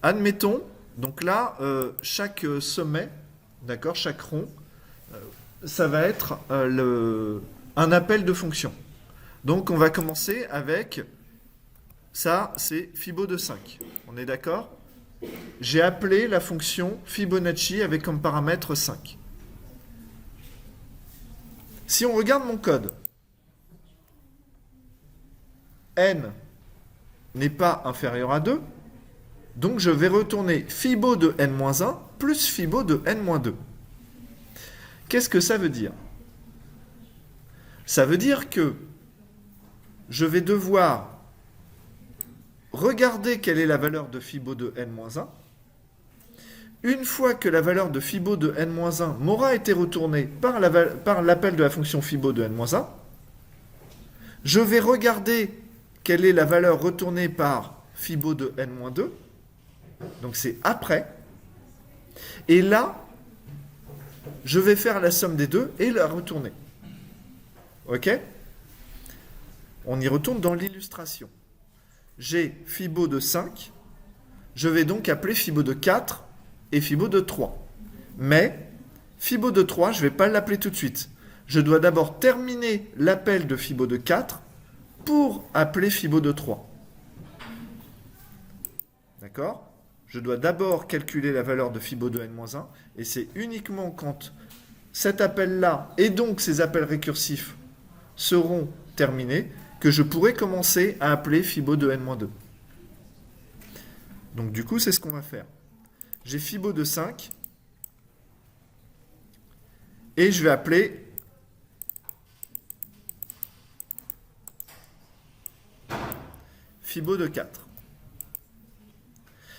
Admettons, donc là, chaque sommet, d'accord, chaque rond, ça va être un appel de fonction. Donc on va commencer avec ça, c'est Fibo de 5. On est d'accord? J'ai appelé la fonction Fibonacci avec comme paramètre 5. Si on regarde mon code, n n'est pas inférieur à 2, donc je vais retourner Fibo de n-1 plus Fibo de n-2. Qu'est-ce que ça veut dire? Ça veut dire que je vais devoir regarder quelle est la valeur de Fibo de n-1. Une fois que la valeur de Fibo de n-1 m'aura été retournée par l'appel de la fonction Fibo de n-1, je vais regarder quelle est la valeur retournée par Fibo de n-2. Donc c'est après. Et là, je vais faire la somme des deux et la retourner. Ok? On y retourne dans l'illustration. J'ai Fibo de 5. Je vais donc appeler Fibo de 4 et Fibo de 3. Mais Fibo de 3, je ne vais pas l'appeler tout de suite. Je dois d'abord terminer l'appel de Fibo de 4 pour appeler Fibo de 3. D'accord? Je dois d'abord calculer la valeur de Fibo de n-1 et c'est uniquement quand cet appel-là et donc ces appels récursifs seront terminés que je pourrai commencer à appeler Fibo de n-2. Donc du coup, c'est ce qu'on va faire. J'ai Fibo de 5 et je vais appeler Fibo de 4.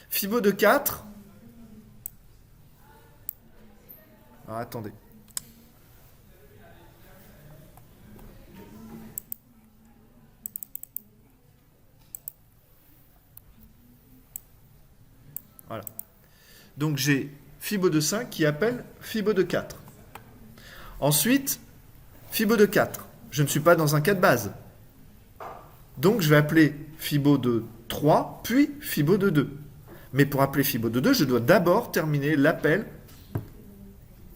Fibo de 4. Ah, attendez. Voilà. Donc j'ai Fibo de 5 qui appelle Fibo de 4. Ensuite, Fibo de 4. Je ne suis pas dans un cas de base. Donc je vais appeler Fibo de 3, puis Fibo de 2. Mais pour appeler Fibo de 2, je dois d'abord terminer l'appel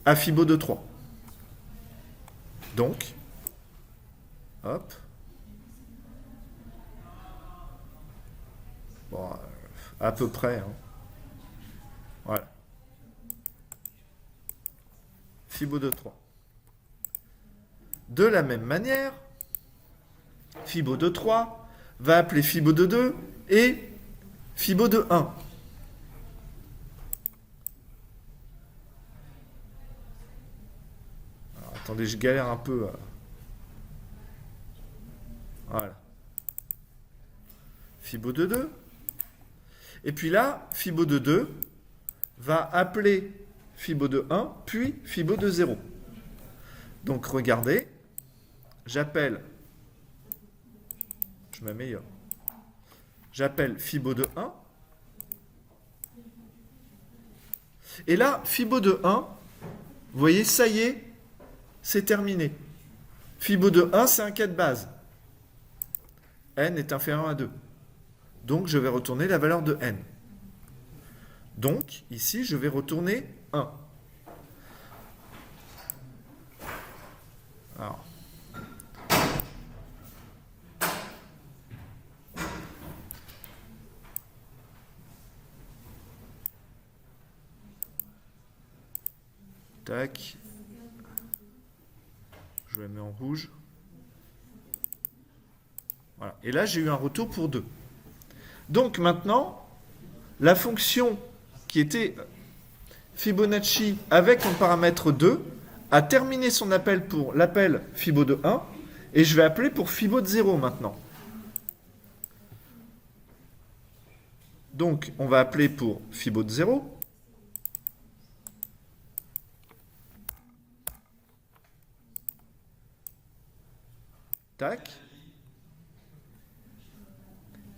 à Fibo de 3. Donc, hop. Bon, à peu près. Hein. Voilà. Fibo de 3. De la même manière, Fibo de 3 va appeler Fibo de 2 et Fibo de 1. Alors, attendez, je galère un peu. Voilà. Fibo de 2. Et puis là, Fibo de 2 va appeler Fibo de 1, puis Fibo de 0. Donc regardez, j'appelle, je m'améliore, j'appelle Fibo de 1. Et là, Fibo de 1, vous voyez, ça y est, c'est terminé. Fibo de 1, c'est un cas de base. N est inférieur à 2. Donc, je vais retourner la valeur de N. Donc, ici, je vais retourner 1. Alors. Tac. Je la mets en rouge. Voilà. Et là, j'ai eu un retour pour 2. Donc maintenant, la fonction qui était Fibonacci avec un paramètre 2 a terminé son appel pour l'appel Fibo de 1 et je vais appeler pour Fibo de 0 maintenant. Donc, on va appeler pour Fibo de 0. Tac.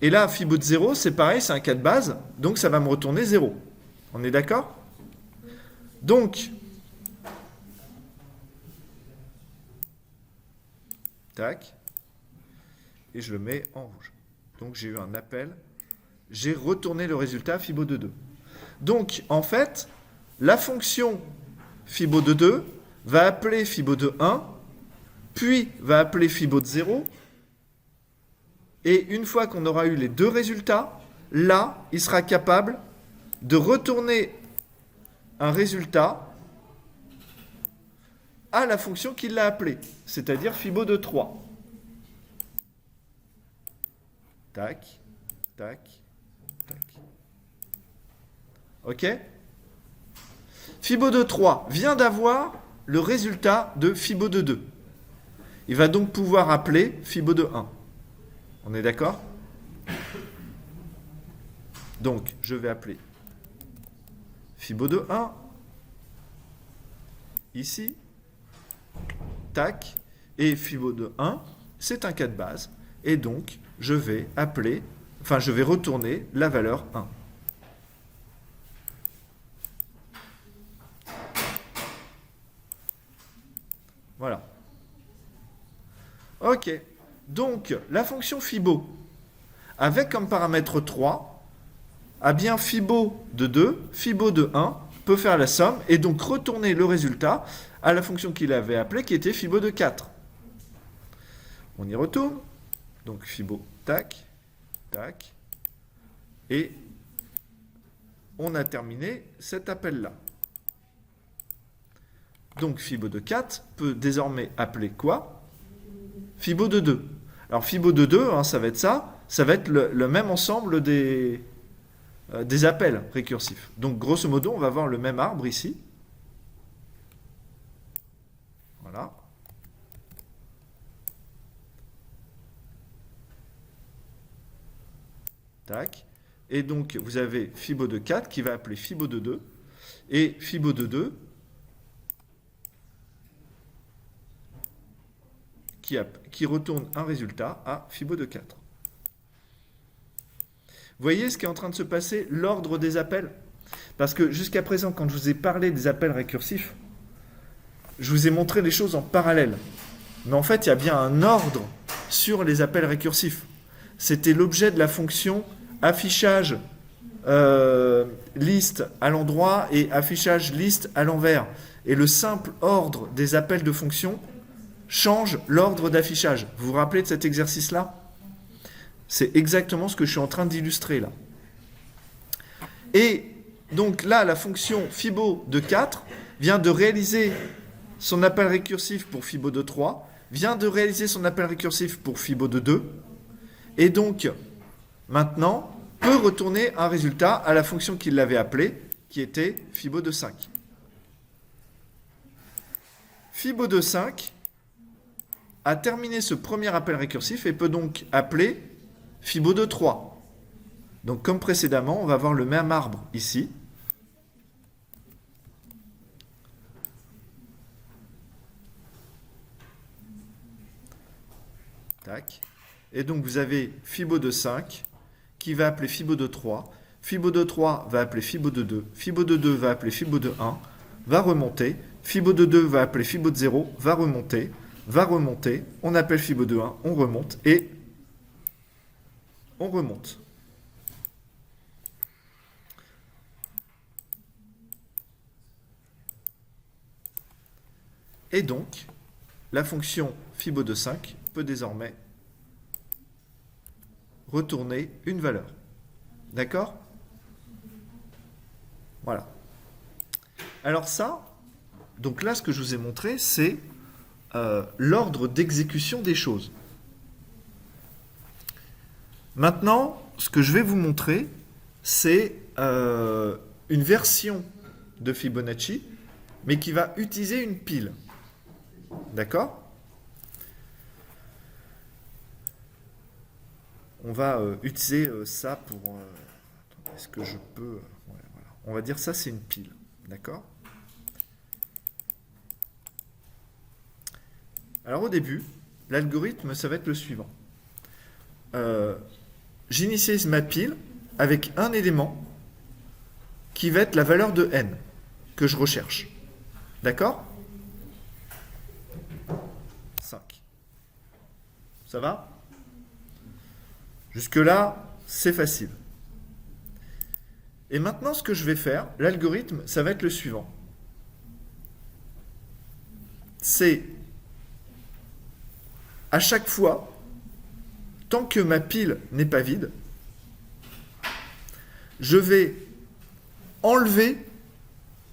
Et là, Fibo de 0, c'est pareil, c'est un cas de base, donc ça va me retourner 0. On est d'accord? Donc, tac, et je le mets en rouge. Donc j'ai eu un appel, j'ai retourné le résultat Fibo de 2. Donc, en fait, la fonction Fibo de 2 va appeler Fibo de 1, puis va appeler Fibo de 0, et une fois qu'on aura eu les deux résultats, là, il sera capable de retourner un résultat à la fonction qu'il l'a appelée, c'est-à-dire Fibo de 3. Tac, tac, tac. OK? Fibo de 3 vient d'avoir le résultat de Fibo de 2. Il va donc pouvoir appeler Fibo de 1. On est d'accord? Donc, je vais appeler Fibo de 1, ici, tac, et Fibo de 1, c'est un cas de base, et donc, je vais retourner la valeur 1. Voilà. OK. Donc, la fonction Fibo, avec comme paramètre 3, a bien Fibo de 2, Fibo de 1, peut faire la somme, et donc retourner le résultat à la fonction qu'il avait appelée, qui était Fibo de 4. On y retourne. Donc, Fibo, tac, tac, et on a terminé cet appel-là. Donc, Fibo de 4 peut désormais appeler quoi? Fibo de 2. Alors, Fibo de 2, hein, ça va être ça. Ça va être le même ensemble des appels récursifs. Donc, grosso modo, on va avoir le même arbre ici. Voilà. Tac. Et donc, vous avez Fibo de 4 qui va appeler Fibo de 2. Et Fibo de 2 qui retourne un résultat à Fibo de 4. Vous voyez ce qui est en train de se passer, l'ordre des appels? Parce que jusqu'à présent, quand je vous ai parlé des appels récursifs, je vous ai montré les choses en parallèle. Mais en fait, il y a bien un ordre sur les appels récursifs. C'était l'objet de la fonction affichage liste à l'endroit et affichage liste à l'envers. Et le simple ordre des appels de fonction change l'ordre d'affichage. Vous vous rappelez de cet exercice-là? C'est exactement ce que je suis en train d'illustrer là. Et donc là, la fonction Fibo de 4 vient de réaliser son appel récursif pour Fibo de 3, vient de réaliser son appel récursif pour Fibo de 2, et donc maintenant peut retourner un résultat à la fonction qu'il l'avait appelée, qui était Fibo de 5. Fibo de 5 a terminé ce premier appel récursif et peut donc appeler Fibo de 3. Donc comme précédemment, on va avoir le même arbre ici. Tac. Et donc vous avez Fibo de 5 qui va appeler Fibo de 3. Fibo de 3 va appeler Fibo de 2. Fibo de 2 va appeler Fibo de 1. Va remonter. Fibo de 2 va appeler Fibo de 0. Va remonter. Va remonter. On appelle Fibo de 1. On remonte. Et on remonte. Et donc, la fonction Fibo de 5 peut désormais retourner une valeur. D'accord? Voilà. Alors ça, donc là, ce que je vous ai montré, c'est l'ordre d'exécution des choses. Maintenant, ce que je vais vous montrer, c'est une version de Fibonacci, mais qui va utiliser une pile. D'accord? On va utiliser ça pour... est-ce que je peux... ouais, voilà. On va dire ça, c'est une pile. D'accord? Alors au début, l'algorithme, ça va être le suivant. J'initialise ma pile avec un élément qui va être la valeur de n que je recherche. D'accord? 5. Ça va? Jusque-là, c'est facile. Et maintenant, ce que je vais faire, l'algorithme, ça va être le suivant. C'est à chaque fois, tant que ma pile n'est pas vide, je vais enlever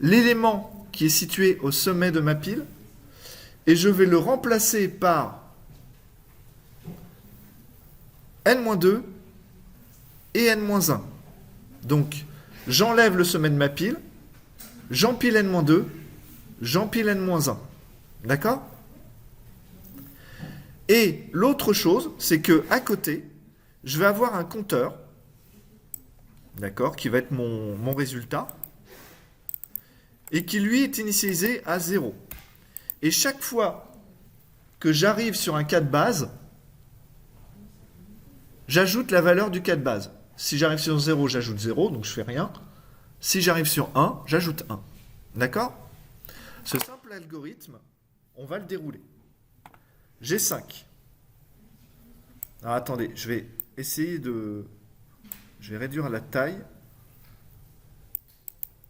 l'élément qui est situé au sommet de ma pile et je vais le remplacer par n-2 et n-1. Donc, j'enlève le sommet de ma pile, j'empile n-2, j'empile n-1. D'accord? Et l'autre chose, c'est que à côté, je vais avoir un compteur, d'accord, qui va être mon résultat, et qui lui est initialisé à 0. Et chaque fois que j'arrive sur un cas de base, j'ajoute la valeur du cas de base. Si j'arrive sur 0, j'ajoute 0, donc je fais rien. Si j'arrive sur 1, j'ajoute 1. D'accord? Ce simple algorithme, on va le dérouler. J'ai 5. Alors attendez, je vais essayer de... Je vais réduire la taille.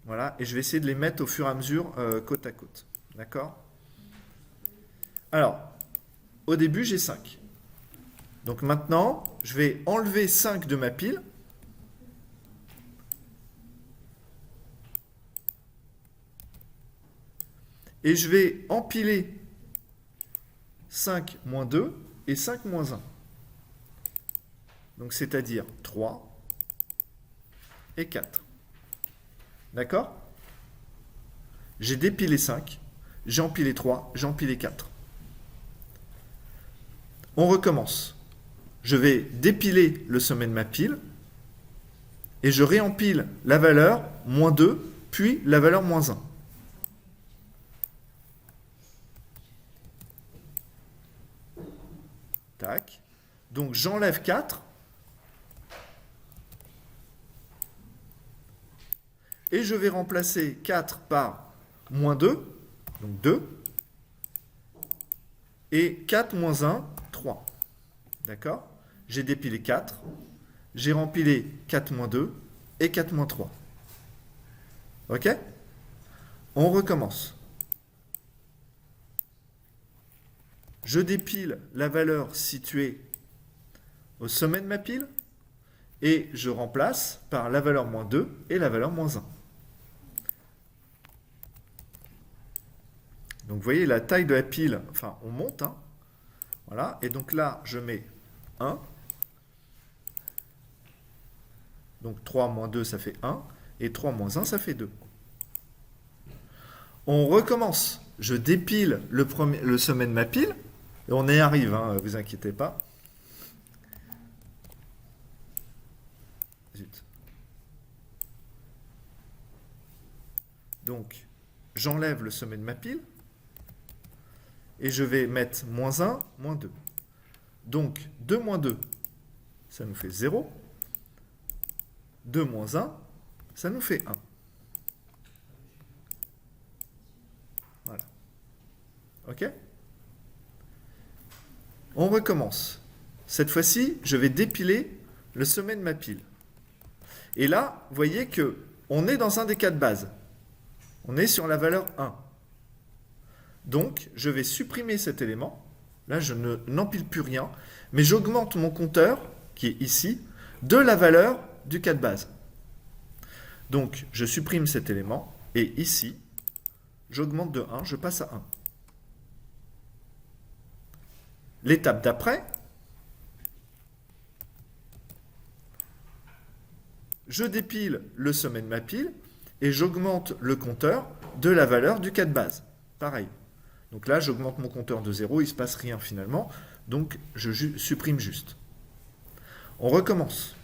Voilà, et je vais essayer de les mettre au fur et à mesure côte à côte. D'accord? Alors, au début, j'ai 5. Donc maintenant, je vais enlever 5 de ma pile. Et je vais empiler 5 moins 2 et 5 moins 1. Donc c'est-à-dire 3 et 4. D'accord? J'ai dépilé 5, j'ai empilé 3, j'ai empilé 4. On recommence. Je vais dépiler le sommet de ma pile et je réempile la valeur moins 2, puis la valeur moins 1. Tac. Donc j'enlève 4 et je vais remplacer 4 par moins 2, donc 2, et 4 moins 1, 3. D'accord? J'ai dépilé 4, j'ai rempilé 4 moins 2 et 4 moins 3. Ok? On recommence. Je dépile la valeur située au sommet de ma pile et je remplace par la valeur moins 2 et la valeur moins 1. Donc vous voyez la taille de la pile, enfin on monte, hein. Voilà, et donc là je mets 1. Donc 3 moins 2 ça fait 1, et 3 moins 1 ça fait 2. On recommence, je dépile le sommet de ma pile, et on y arrive, hein, vous inquiétez pas. Zut. Donc j'enlève le sommet de ma pile, et je vais mettre moins 1, moins 2. Donc 2 moins 2, ça nous fait 0. 2 moins 1, ça nous fait 1. Voilà. OK? On recommence. Cette fois-ci, je vais dépiler le sommet de ma pile. Et là, vous voyez que on est dans un des cas de base. On est sur la valeur 1. Donc, je vais supprimer cet élément. Là, je n'empile plus rien. Mais j'augmente mon compteur, qui est ici, de la valeur du cas de base. Donc, je supprime cet élément. Et ici, j'augmente de 1, je passe à 1. L'étape d'après, je dépile le sommet de ma pile et j'augmente le compteur de la valeur du cas de base. Pareil. Donc là, j'augmente mon compteur de 0, il ne se passe rien finalement. Donc, je supprime juste. On recommence.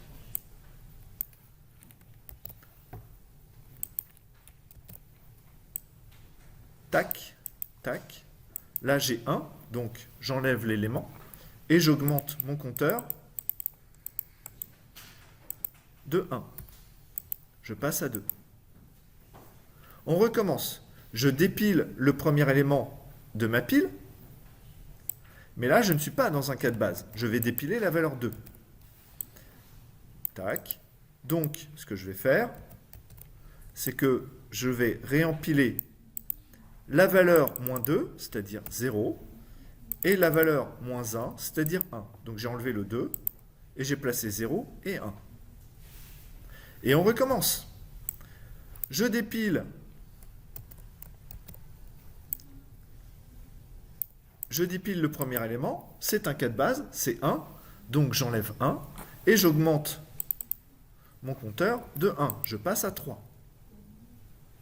Tac, tac. Là, j'ai 1, donc j'enlève l'élément et j'augmente mon compteur de 1. Je passe à 2. On recommence. Je dépile le premier élément de ma pile, mais là, je ne suis pas dans un cas de base. Je vais dépiler la valeur 2. Tac. Donc, ce que je vais faire, c'est que je vais réempiler la valeur moins 2, c'est-à-dire 0, et la valeur moins 1, c'est-à-dire 1. Donc j'ai enlevé le 2, et j'ai placé 0 et 1. Et on recommence. Je dépile. Je dépile le premier élément. C'est un cas de base, c'est 1. Donc j'enlève 1. Et j'augmente mon compteur de 1. Je passe à 3.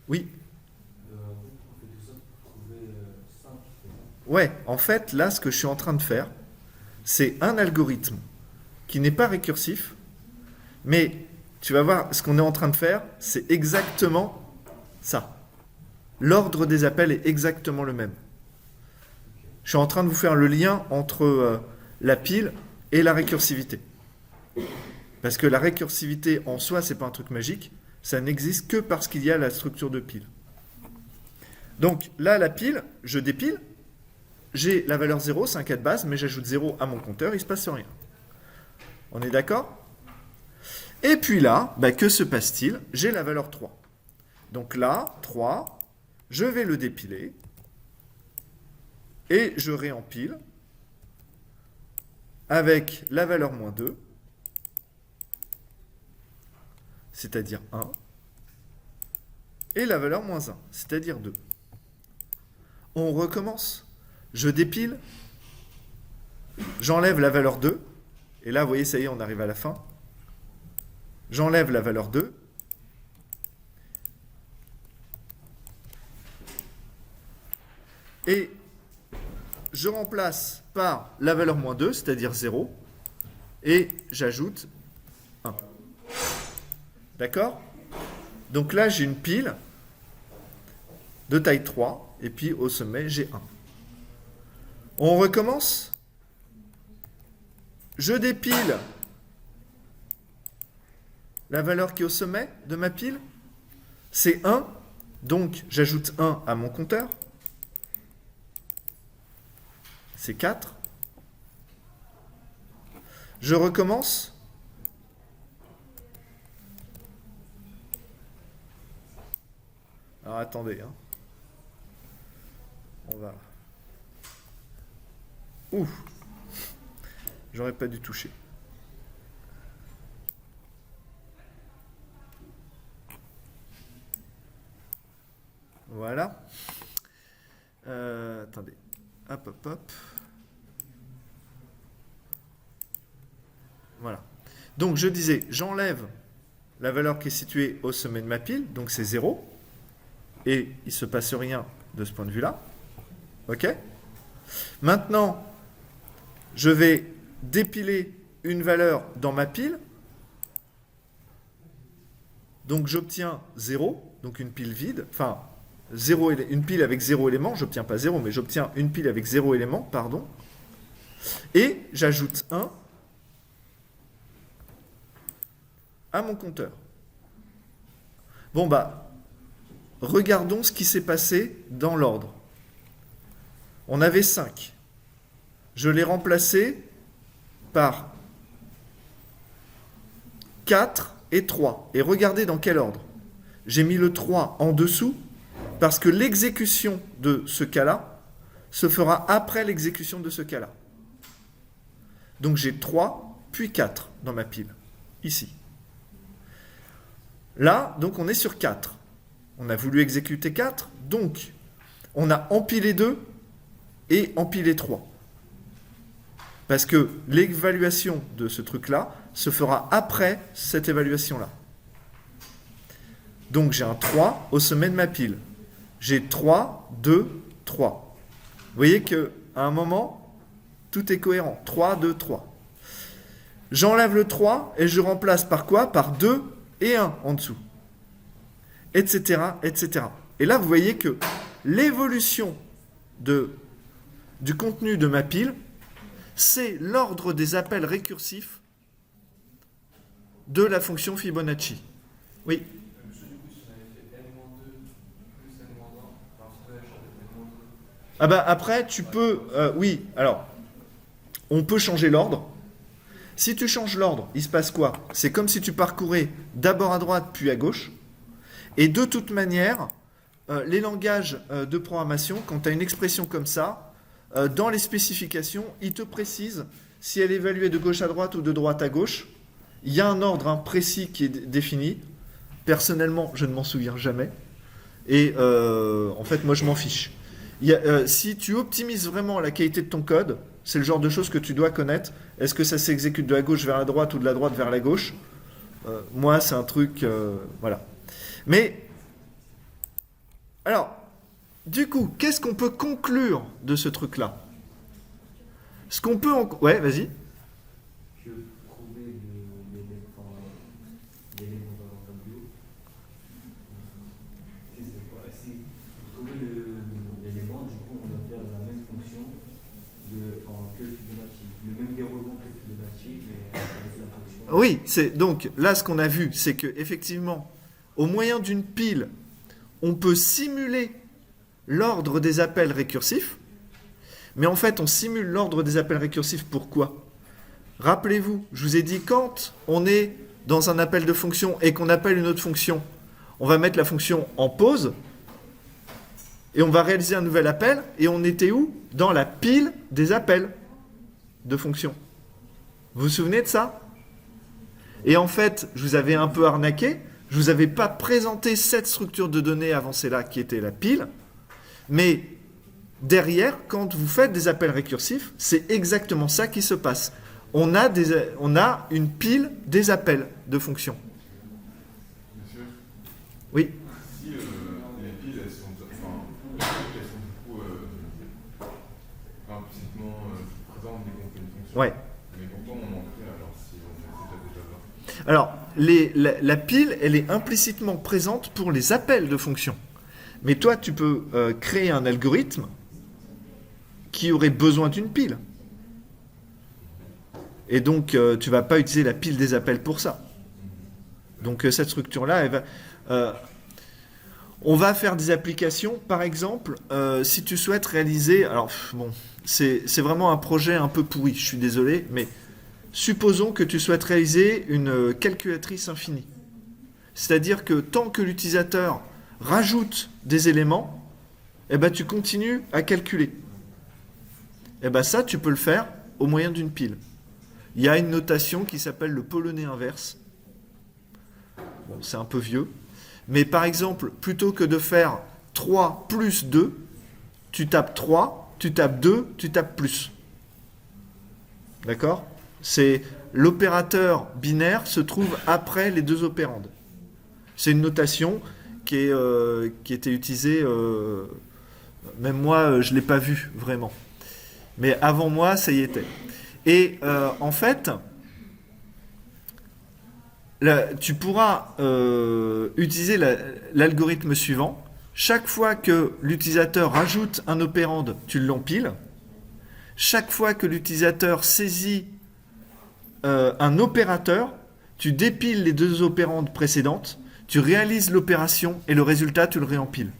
Oui. Ouais, en fait, là, ce que je suis en train de faire, c'est un algorithme qui n'est pas récursif, mais tu vas voir, ce qu'on est en train de faire, c'est exactement ça. L'ordre des appels est exactement le même. Je suis en train de vous faire le lien entre la pile et la récursivité. Parce que la récursivité en soi, c'est pas un truc magique, ça n'existe que parce qu'il y a la structure de pile. Donc là, la pile, je dépile, j'ai la valeur 0, c'est un cas de base, mais j'ajoute 0 à mon compteur, il ne se passe rien. On est d'accord? Et puis là, que se passe-t-il? J'ai la valeur 3. Donc là, 3, je vais le dépiler, et je réempile avec la valeur moins 2, c'est-à-dire 1, et la valeur moins 1, c'est-à-dire 2. On recommence. Je dépile, j'enlève la valeur 2, et là, vous voyez, ça y est, on arrive à la fin. J'enlève la valeur 2, et je remplace par la valeur moins 2, c'est-à-dire 0, et j'ajoute 1. D'accord? Donc là, j'ai une pile de taille 3, et puis au sommet, j'ai 1. On recommence. Je dépile la valeur qui est au sommet de ma pile. C'est 1, donc j'ajoute 1 à mon compteur. C'est 4. Je recommence. Alors attendez, on va... Ouh, j'aurais pas dû toucher. Voilà. Attendez. Hop, hop, hop. Voilà. Donc je disais, j'enlève la valeur qui est située au sommet de ma pile, donc c'est 0. Et il ne se passe rien de ce point de vue-là. OK? Maintenant, je vais dépiler une valeur dans ma pile. Donc j'obtiens 0, donc une pile vide. Enfin, une pile avec 0 élément. J'obtiens pas 0, mais j'obtiens une pile avec 0 élément, pardon. Et j'ajoute 1 à mon compteur. Bon, regardons ce qui s'est passé dans l'ordre. On avait 5. Je l'ai remplacé par 4 et 3. Et regardez dans quel ordre. J'ai mis le 3 en dessous parce que l'exécution de ce cas-là se fera après l'exécution de ce cas-là. Donc j'ai 3 puis 4 dans ma pile, ici. Là, donc on est sur 4. On a voulu exécuter 4, donc on a empilé 2 et empilé 3. Parce que l'évaluation de ce truc-là se fera après cette évaluation-là. Donc j'ai un 3 au sommet de ma pile. J'ai 3, 2, 3. Vous voyez qu'à un moment, tout est cohérent. 3, 2, 3. J'enlève le 3 et je remplace par quoi? Par 2 et 1 en dessous. Etc., etc. Et là, vous voyez que l'évolution du contenu de ma pile, c'est l'ordre des appels récursifs de la fonction Fibonacci. Oui. Après, tu peux... oui, alors, on peut changer l'ordre. Si tu changes l'ordre, il se passe quoi? C'est comme si tu parcourais d'abord à droite, puis à gauche. Et de toute manière, les langages de programmation, quand tu as une expression comme ça, dans les spécifications, ils te précisent si elle est évaluée de gauche à droite ou de droite à gauche. Il y a un ordre précis qui est défini. Personnellement, je ne m'en souviens jamais. Et en fait, moi, je m'en fiche. Si tu optimises vraiment la qualité de ton code, c'est le genre de choses que tu dois connaître. Est-ce que ça s'exécute de la gauche vers la droite ou de la droite vers la gauche? Moi, c'est un truc... voilà. Mais, alors, du coup, qu'est-ce qu'on peut conclure de ce truc-là? Ce qu'on peut... Ouais, vas-y. Que trouver l'élément dans un tableau, si pour trouver l'élément, du coup, on doit faire la même fonction que Fibonacci, le même déroulement que Fibonacci, mais avec la fonction. Oui, donc là, ce qu'on a vu, c'est que effectivement, au moyen d'une pile, on peut simuler l'ordre des appels récursifs, mais en fait, on simule l'ordre des appels récursifs. Pourquoi? Rappelez-vous, je vous ai dit, quand on est dans un appel de fonction et qu'on appelle une autre fonction, on va mettre la fonction en pause et on va réaliser un nouvel appel. Et on était où? Dans la pile des appels de fonction. Vous vous souvenez de ça? Et en fait, je vous avais un peu arnaqué. Je ne vous avais pas présenté cette structure de données avancée-là qui était la pile. Mais derrière, quand vous faites des appels récursifs, c'est exactement ça qui se passe. On a une pile des appels de fonctions. Monsieur, Oui. si les piles, elles sont du coup implicitement présentes dès qu'on fait une fonction. Ouais. Mais pourquoi on en crée alors si on est déjà là? Alors, la pile, elle est implicitement présente pour les appels de fonctions. Mais toi, tu peux créer un algorithme qui aurait besoin d'une pile. Et donc, tu ne vas pas utiliser la pile des appels pour ça. Donc, cette structure-là, on va faire des applications. Par exemple, si tu souhaites réaliser... Alors, bon, c'est vraiment un projet un peu pourri, je suis désolé, mais supposons que tu souhaites réaliser une calculatrice infinie. C'est-à-dire que tant que l'utilisateur rajoute des éléments, eh ben, tu continues à calculer. Eh ben, ça, tu peux le faire au moyen d'une pile. Il y a une notation qui s'appelle le polonais inverse. Bon, c'est un peu vieux. Mais par exemple, plutôt que de faire 3 plus 2, tu tapes 3, tu tapes 2, tu tapes plus. D'accord? C'est l'opérateur binaire se trouve après les deux opérandes. C'est une notation qui était utilisée, même moi, je ne l'ai pas vue vraiment. Mais avant moi, ça y était. Et en fait, tu pourras utiliser l'algorithme suivant. Chaque fois que l'utilisateur rajoute un opérande, tu l'empiles. Chaque fois que l'utilisateur saisit un opérateur, tu dépiles les deux opérandes précédentes, tu réalises l'opération et le résultat, tu le réempiles.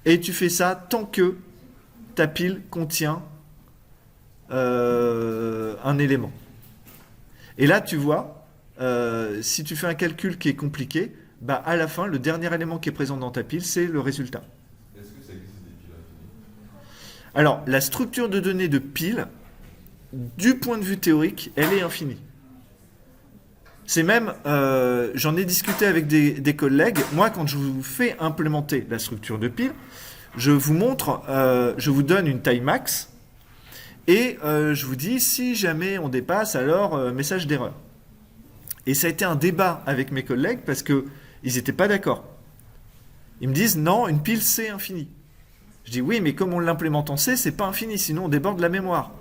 Et tu fais ça tant que ta pile contient un élément. Et là, tu vois, si tu fais un calcul qui est compliqué, bah, à la fin, le dernier élément qui est présent dans ta pile, c'est le résultat. Est-ce que ça existe des piles infinies? Alors, la structure de données de pile, du point de vue théorique, elle est infinie. C'est même, j'en ai discuté avec des collègues. Moi, quand je vous fais implémenter la structure de pile, je vous montre, je vous donne une taille max, et je vous dis, si jamais on dépasse, alors message d'erreur. Et ça a été un débat avec mes collègues parce qu'ils n'étaient pas d'accord. Ils me disent, non, une pile, c'est infini. Je dis, oui, mais comme on l'implémente en C, c'est pas infini, sinon on déborde la mémoire.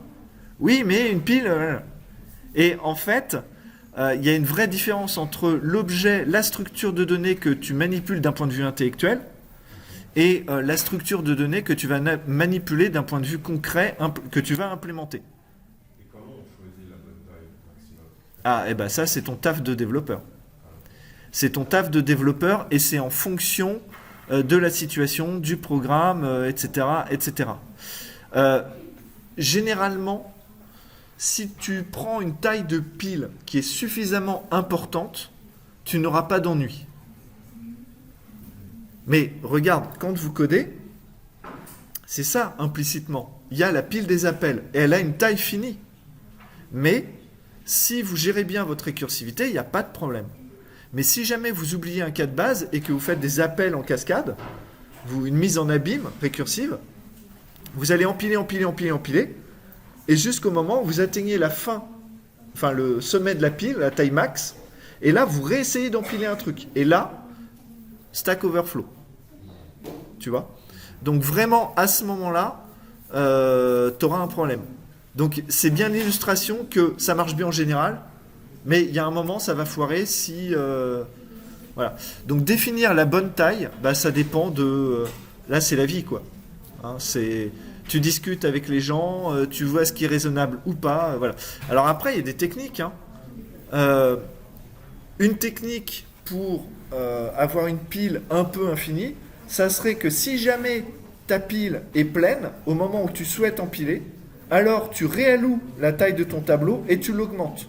Oui, mais une pile... Et en fait, il y a une vraie différence entre l'objet, la structure de données que tu manipules d'un point de vue intellectuel, et la structure de données que tu vas manipuler d'un point de vue concret, que tu vas implémenter. Et comment on choisit la bonne taille maximum? Ah, et ben ça, c'est ton taf de développeur. C'est ton taf de développeur et c'est en fonction de la situation, du programme, etc. etc. Généralement, si tu prends une taille de pile qui est suffisamment importante, tu n'auras pas d'ennui. Mais regarde, quand vous codez, c'est ça implicitement. Il y a la pile des appels et elle a une taille finie. Mais si vous gérez bien votre récursivité, il n'y a pas de problème. Mais si jamais vous oubliez un cas de base et que vous faites des appels en cascade, une mise en abîme récursive, vous allez empiler, et jusqu'au moment où vous atteignez la fin, enfin le sommet de la pile, la taille max, et là vous réessayez d'empiler un truc. Et là, Stack Overflow. Tu vois? Donc vraiment, à ce moment-là, tu auras un problème. Donc c'est bien l'illustration que ça marche bien en général, mais il y a un moment, ça va foirer si... voilà. Donc définir la bonne taille, ça dépend de... là, c'est la vie, quoi. Hein, tu discutes avec les gens, tu vois ce qui est raisonnable ou pas. Voilà. Alors après, il y a des techniques. Hein. Une technique pour avoir une pile un peu infinie, ça serait que si jamais ta pile est pleine, au moment où tu souhaites empiler, alors tu réalloues la taille de ton tableau et tu l'augmentes.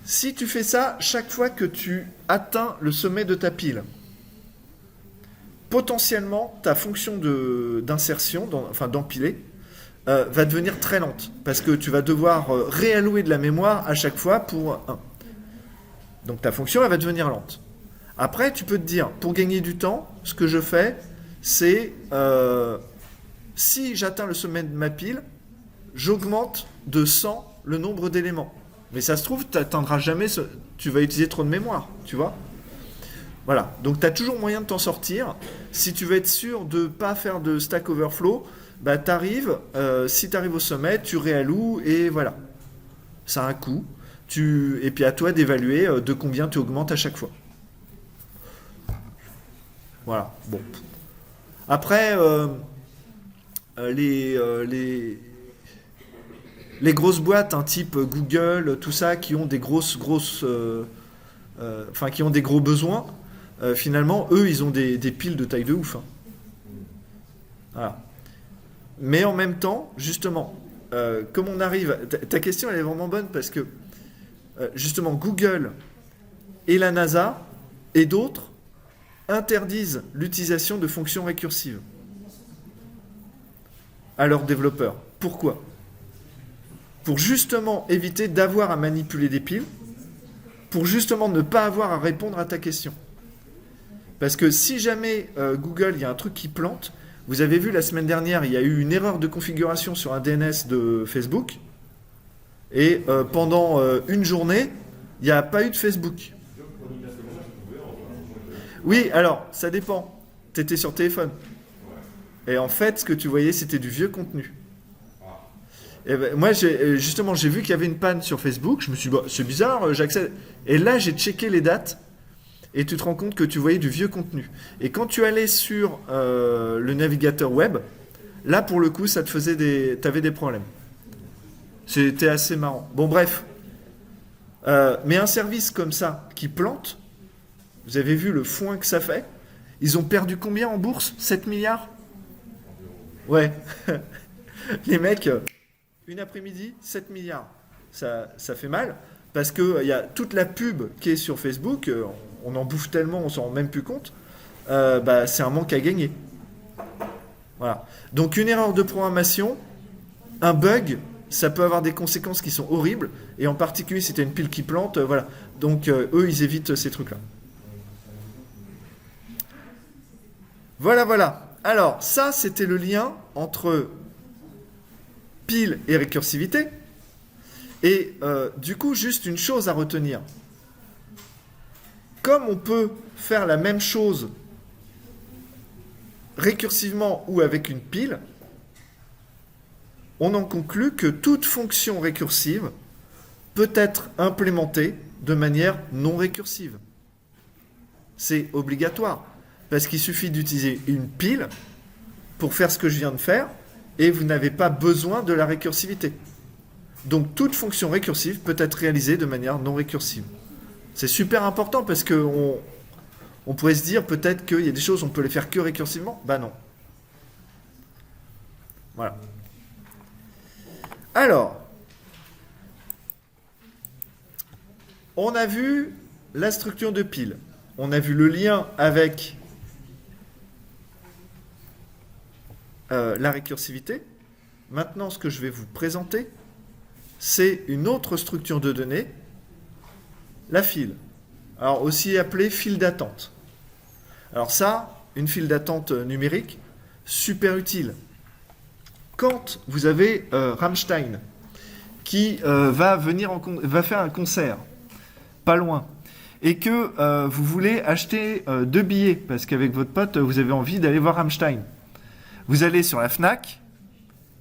Si tu fais ça chaque fois que tu atteins le sommet de ta pile, potentiellement ta fonction d'insertion, d'empiler, va devenir très lente. Parce que tu vas devoir réallouer de la mémoire à chaque fois pour 1. Donc ta fonction, elle va devenir lente. Après, tu peux te dire, pour gagner du temps, ce que je fais, c'est, si j'atteins le sommet de ma pile, j'augmente de 100 le nombre d'éléments. Mais ça se trouve, tu n'atteindras jamais, tu vas utiliser trop de mémoire, tu vois. Voilà, donc tu as toujours moyen de t'en sortir. Si tu veux être sûr de ne pas faire de Stack Overflow, si tu arrives au sommet, tu réalloues et voilà. Ça a un coût. Et puis à toi d'évaluer de combien tu augmentes à chaque fois. Voilà, bon. Après, les grosses boîtes, type Google, tout ça, qui ont des qui ont des gros besoins, finalement, eux, ils ont des piles de taille de ouf. Hein. Voilà. Mais en même temps, justement, comme on arrive... Ta question, elle est vraiment bonne parce que, justement, Google et la NASA et d'autres interdisent l'utilisation de fonctions récursives à leurs développeurs. Pourquoi ? Pour justement éviter d'avoir à manipuler des piles, pour justement ne pas avoir à répondre à ta question. Parce que si jamais Google, il y a un truc qui plante, vous avez vu la semaine dernière, il y a eu une erreur de configuration sur un DNS de Facebook, et pendant une journée, il n'y a pas eu de Facebook. Oui, alors, ça dépend. Tu étais sur téléphone. Et en fait, ce que tu voyais, c'était du vieux contenu. Et moi, j'ai vu qu'il y avait une panne sur Facebook. Je me suis dit, c'est bizarre, j'accède. Et là, j'ai checké les dates. Et tu te rends compte que tu voyais du vieux contenu. Et quand tu allais sur le navigateur web, là, pour le coup, t'avais des problèmes. C'était assez marrant. Bon, bref. Mais un service comme ça, qui plante, vous avez vu le foin que ça fait? Ils ont perdu combien en bourse? 7 milliards? Ouais. Les mecs... Une après-midi, 7 milliards. Ça fait mal, parce qu'il y a toute la pub qui est sur Facebook, on en bouffe tellement, on s'en rend même plus compte, c'est un manque à gagner. Voilà. Donc une erreur de programmation, un bug, ça peut avoir des conséquences qui sont horribles, et en particulier si tu as une pile qui plante, voilà. Donc eux, ils évitent ces trucs-là. Voilà. Alors, ça, c'était le lien entre pile et récursivité. Et du coup, juste une chose à retenir. Comme on peut faire la même chose récursivement ou avec une pile, on en conclut que toute fonction récursive peut être implémentée de manière non récursive. C'est obligatoire, parce qu'il suffit d'utiliser une pile pour faire ce que je viens de faire, et vous n'avez pas besoin de la récursivité. Donc toute fonction récursive peut être réalisée de manière non récursive. C'est super important parce qu'on pourrait se dire peut-être qu'il y a des choses on peut les faire que récursivement. Non. Voilà. Alors, on a vu la structure de pile. On a vu le lien avec la récursivité. Maintenant, ce que je vais vous présenter, c'est une autre structure de données la file. Alors aussi appelée file d'attente. Alors ça, une file d'attente numérique, super utile. Quand vous avez Rammstein qui va faire un concert, pas loin, et que vous voulez acheter 2 billets, parce qu'avec votre pote, vous avez envie d'aller voir Rammstein. Vous allez sur la Fnac,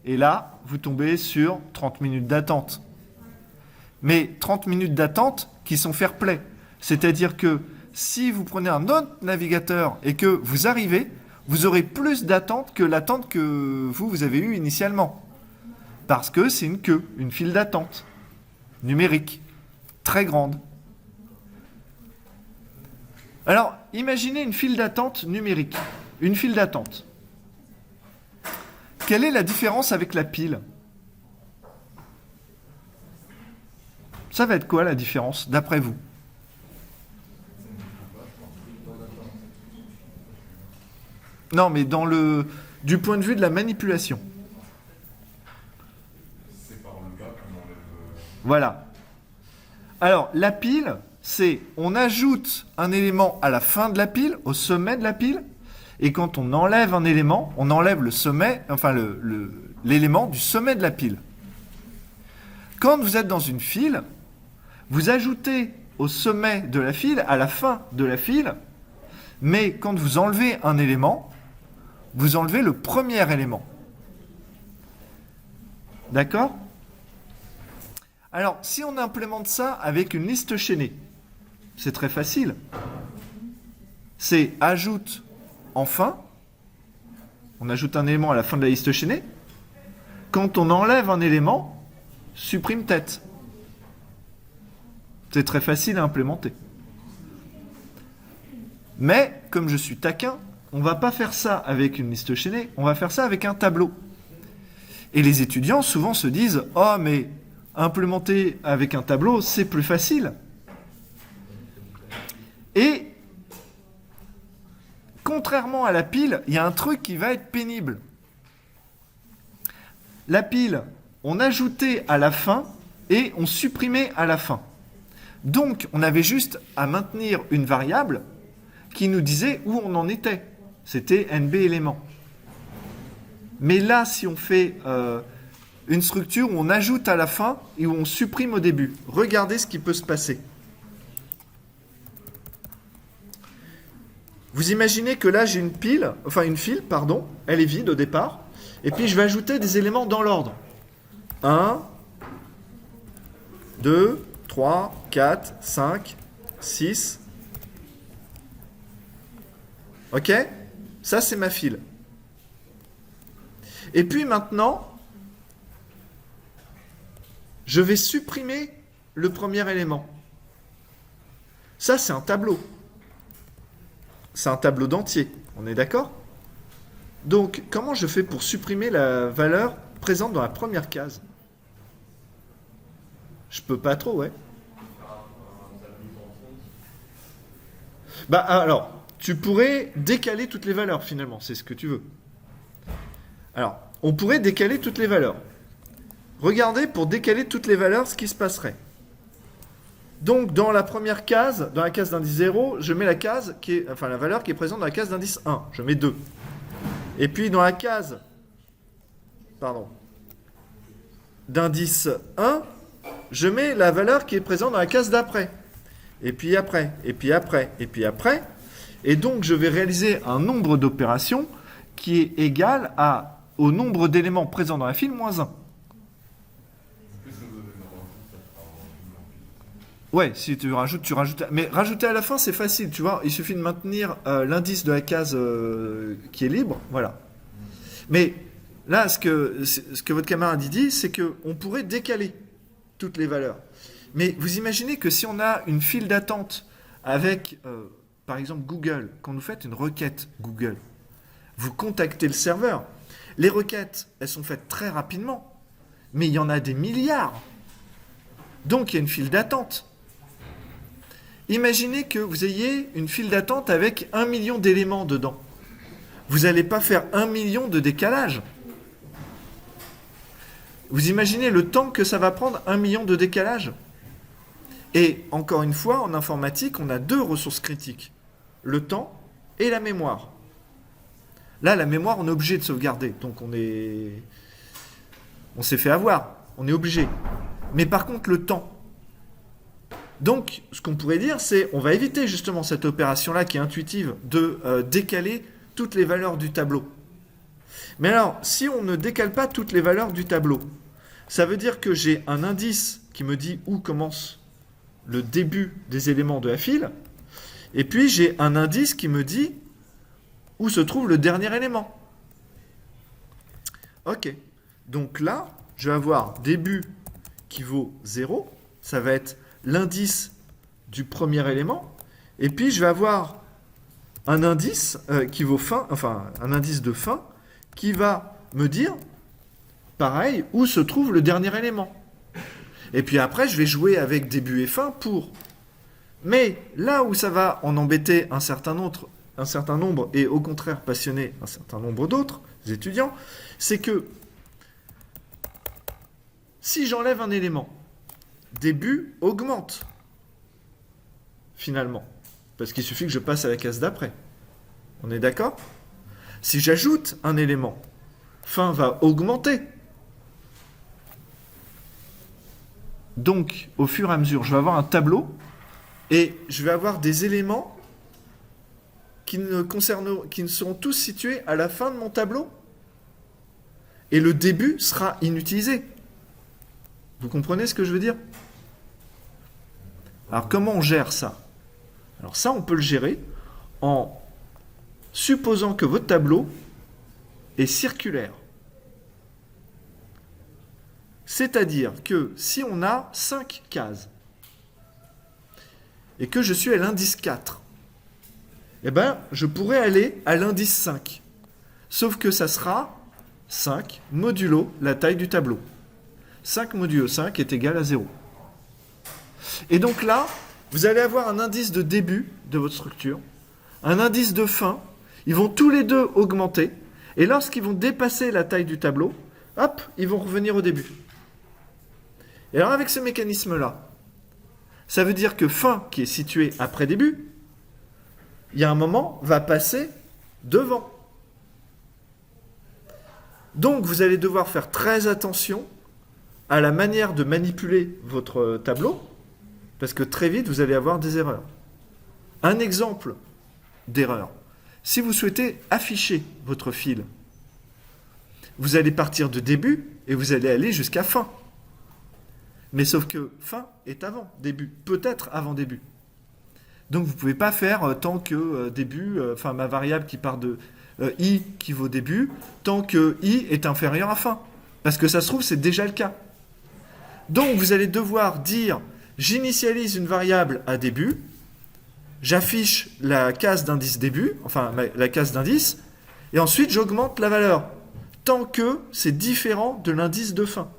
et là, vous tombez sur 30 minutes d'attente. Mais 30 minutes d'attente qui sont fair play. C'est-à-dire que si vous prenez un autre navigateur et que vous arrivez, vous aurez plus d'attente que l'attente que vous avez eue initialement. Parce que c'est une queue, une file d'attente numérique, très grande. Alors, imaginez une file d'attente numérique, une file d'attente. Quelle est la différence avec la pile ? Ça va être quoi la différence, d'après vous ? Non, mais du point de vue de la manipulation. C'est par le bas qu'on enlève. Voilà. Alors, la pile, c'est on ajoute un élément à la fin de la pile, au sommet de la pile, et quand on enlève un élément, on enlève le sommet, enfin l'élément du sommet de la pile. Quand vous êtes dans une file, vous ajoutez au sommet de la file, à la fin de la file, mais quand vous enlevez un élément, vous enlevez le premier élément. D'accord ? Alors, si on implémente ça avec une liste chaînée, c'est très facile. C'est ajoute en fin, on ajoute un élément à la fin de la liste chaînée. Quand on enlève un élément, supprime tête. C'est très facile à implémenter. Mais, comme je suis taquin, on ne va pas faire ça avec une liste chaînée, on va faire ça avec un tableau. Et les étudiants souvent se disent « Oh, mais implémenter avec un tableau, c'est plus facile. » Et, contrairement à la pile, il y a un truc qui va être pénible. La pile, on ajoutait à la fin et on supprimait à la fin. Donc, on avait juste à maintenir une variable qui nous disait où on en était. C'était NB éléments. Mais là, si on fait une structure où on ajoute à la fin et où on supprime au début, regardez ce qui peut se passer. Vous imaginez que là, j'ai une file, elle est vide au départ, et puis je vais ajouter des éléments dans l'ordre. 1, 2, 3, 4, 5, 6. Ok ? Ça, c'est ma file. Et puis maintenant, je vais supprimer le premier élément. Ça, c'est un tableau. C'est un tableau d'entier. On est d'accord ? Donc, comment je fais pour supprimer la valeur présente dans la première case ? Je peux pas trop, ouais. Bah alors, tu pourrais décaler toutes les valeurs finalement, c'est ce que tu veux. Alors, on pourrait décaler toutes les valeurs. Regardez pour décaler toutes les valeurs ce qui se passerait. Donc, dans la première case, dans la case d'indice 0, je mets la valeur qui est présente dans la case d'indice 1. Je mets 2. Et puis, dans la case d'indice 1, je mets la valeur qui est présente dans la case d'après. Et puis après, et puis après, et puis après. Et donc, je vais réaliser un nombre d'opérations qui est égal au nombre d'éléments présents dans la file moins 1. Ouais, si tu rajoutes, tu rajoutes. Mais rajouter à la fin, c'est facile, tu vois. Il suffit de maintenir l'indice de la case qui est libre, voilà. Mais là, ce que votre camarade dit, c'est qu'on pourrait décaler toutes les valeurs. Mais vous imaginez que si on a une file d'attente avec, par exemple, Google, quand vous faites une requête Google, vous contactez le serveur. Les requêtes, elles sont faites très rapidement, mais il y en a des milliards. Donc, il y a une file d'attente. Imaginez que vous ayez une file d'attente avec 1 million d'éléments dedans. Vous n'allez pas faire 1 million de décalage. Vous imaginez le temps que ça va prendre 1 million de décalage ? Et encore une fois, en informatique, on a deux ressources critiques, le temps et la mémoire. Là, la mémoire, on est obligé de sauvegarder, donc on s'est fait avoir, on est obligé. Mais par contre, le temps. Donc, ce qu'on pourrait dire, c'est on va éviter justement cette opération-là qui est intuitive de décaler toutes les valeurs du tableau. Mais alors, si on ne décale pas toutes les valeurs du tableau, ça veut dire que j'ai un indice qui me dit où commence le début des éléments de la file, et puis j'ai un indice qui me dit où se trouve le dernier élément. Ok. Donc là, je vais avoir début qui vaut 0, ça va être l'indice du premier élément, et puis je vais avoir un indice qui vaut fin, enfin un indice de fin, qui va me dire, pareil, où se trouve le dernier élément. Et puis après, je vais jouer avec début et fin pour. Mais là où ça va en embêter un certain nombre, et au contraire passionner un certain nombre d'autres étudiants, c'est que si j'enlève un élément, début augmente, finalement. Parce qu'il suffit que je passe à la case d'après. On est d'accord ? Si j'ajoute un élément, fin va augmenter. Donc, au fur et à mesure, je vais avoir un tableau et je vais avoir des éléments qui seront tous situés à la fin de mon tableau. Et le début sera inutilisé. Vous comprenez ce que je veux dire ? Alors, comment on gère ça ? Alors ça, on peut le gérer en supposant que votre tableau est circulaire. C'est-à-dire que si on a 5 cases et que je suis à l'indice 4, eh ben, je pourrais aller à l'indice 5. Sauf que ça sera 5 modulo la taille du tableau. 5 modulo 5 est égal à 0. Et donc là, vous allez avoir un indice de début de votre structure, un indice de fin. Ils vont tous les deux augmenter. Et lorsqu'ils vont dépasser la taille du tableau, hop, ils vont revenir au début. Et alors avec ce mécanisme-là, ça veut dire que fin, qui est situé après début, il y a un moment, va passer devant. Donc vous allez devoir faire très attention à la manière de manipuler votre tableau, parce que très vite, vous allez avoir des erreurs. Un exemple d'erreur. Si vous souhaitez afficher votre fil, vous allez partir de début et vous allez aller jusqu'à fin. Mais sauf que fin est avant début, peut-être avant début. Donc vous ne pouvez pas faire tant que début, ma variable qui part de i qui vaut début, tant que i est inférieur à fin. Parce que ça se trouve, c'est déjà le cas. Donc vous allez devoir dire, j'initialise une variable à début, j'affiche la case d'indice début, la case d'indice, et ensuite j'augmente la valeur, tant que c'est différent de l'indice de fin.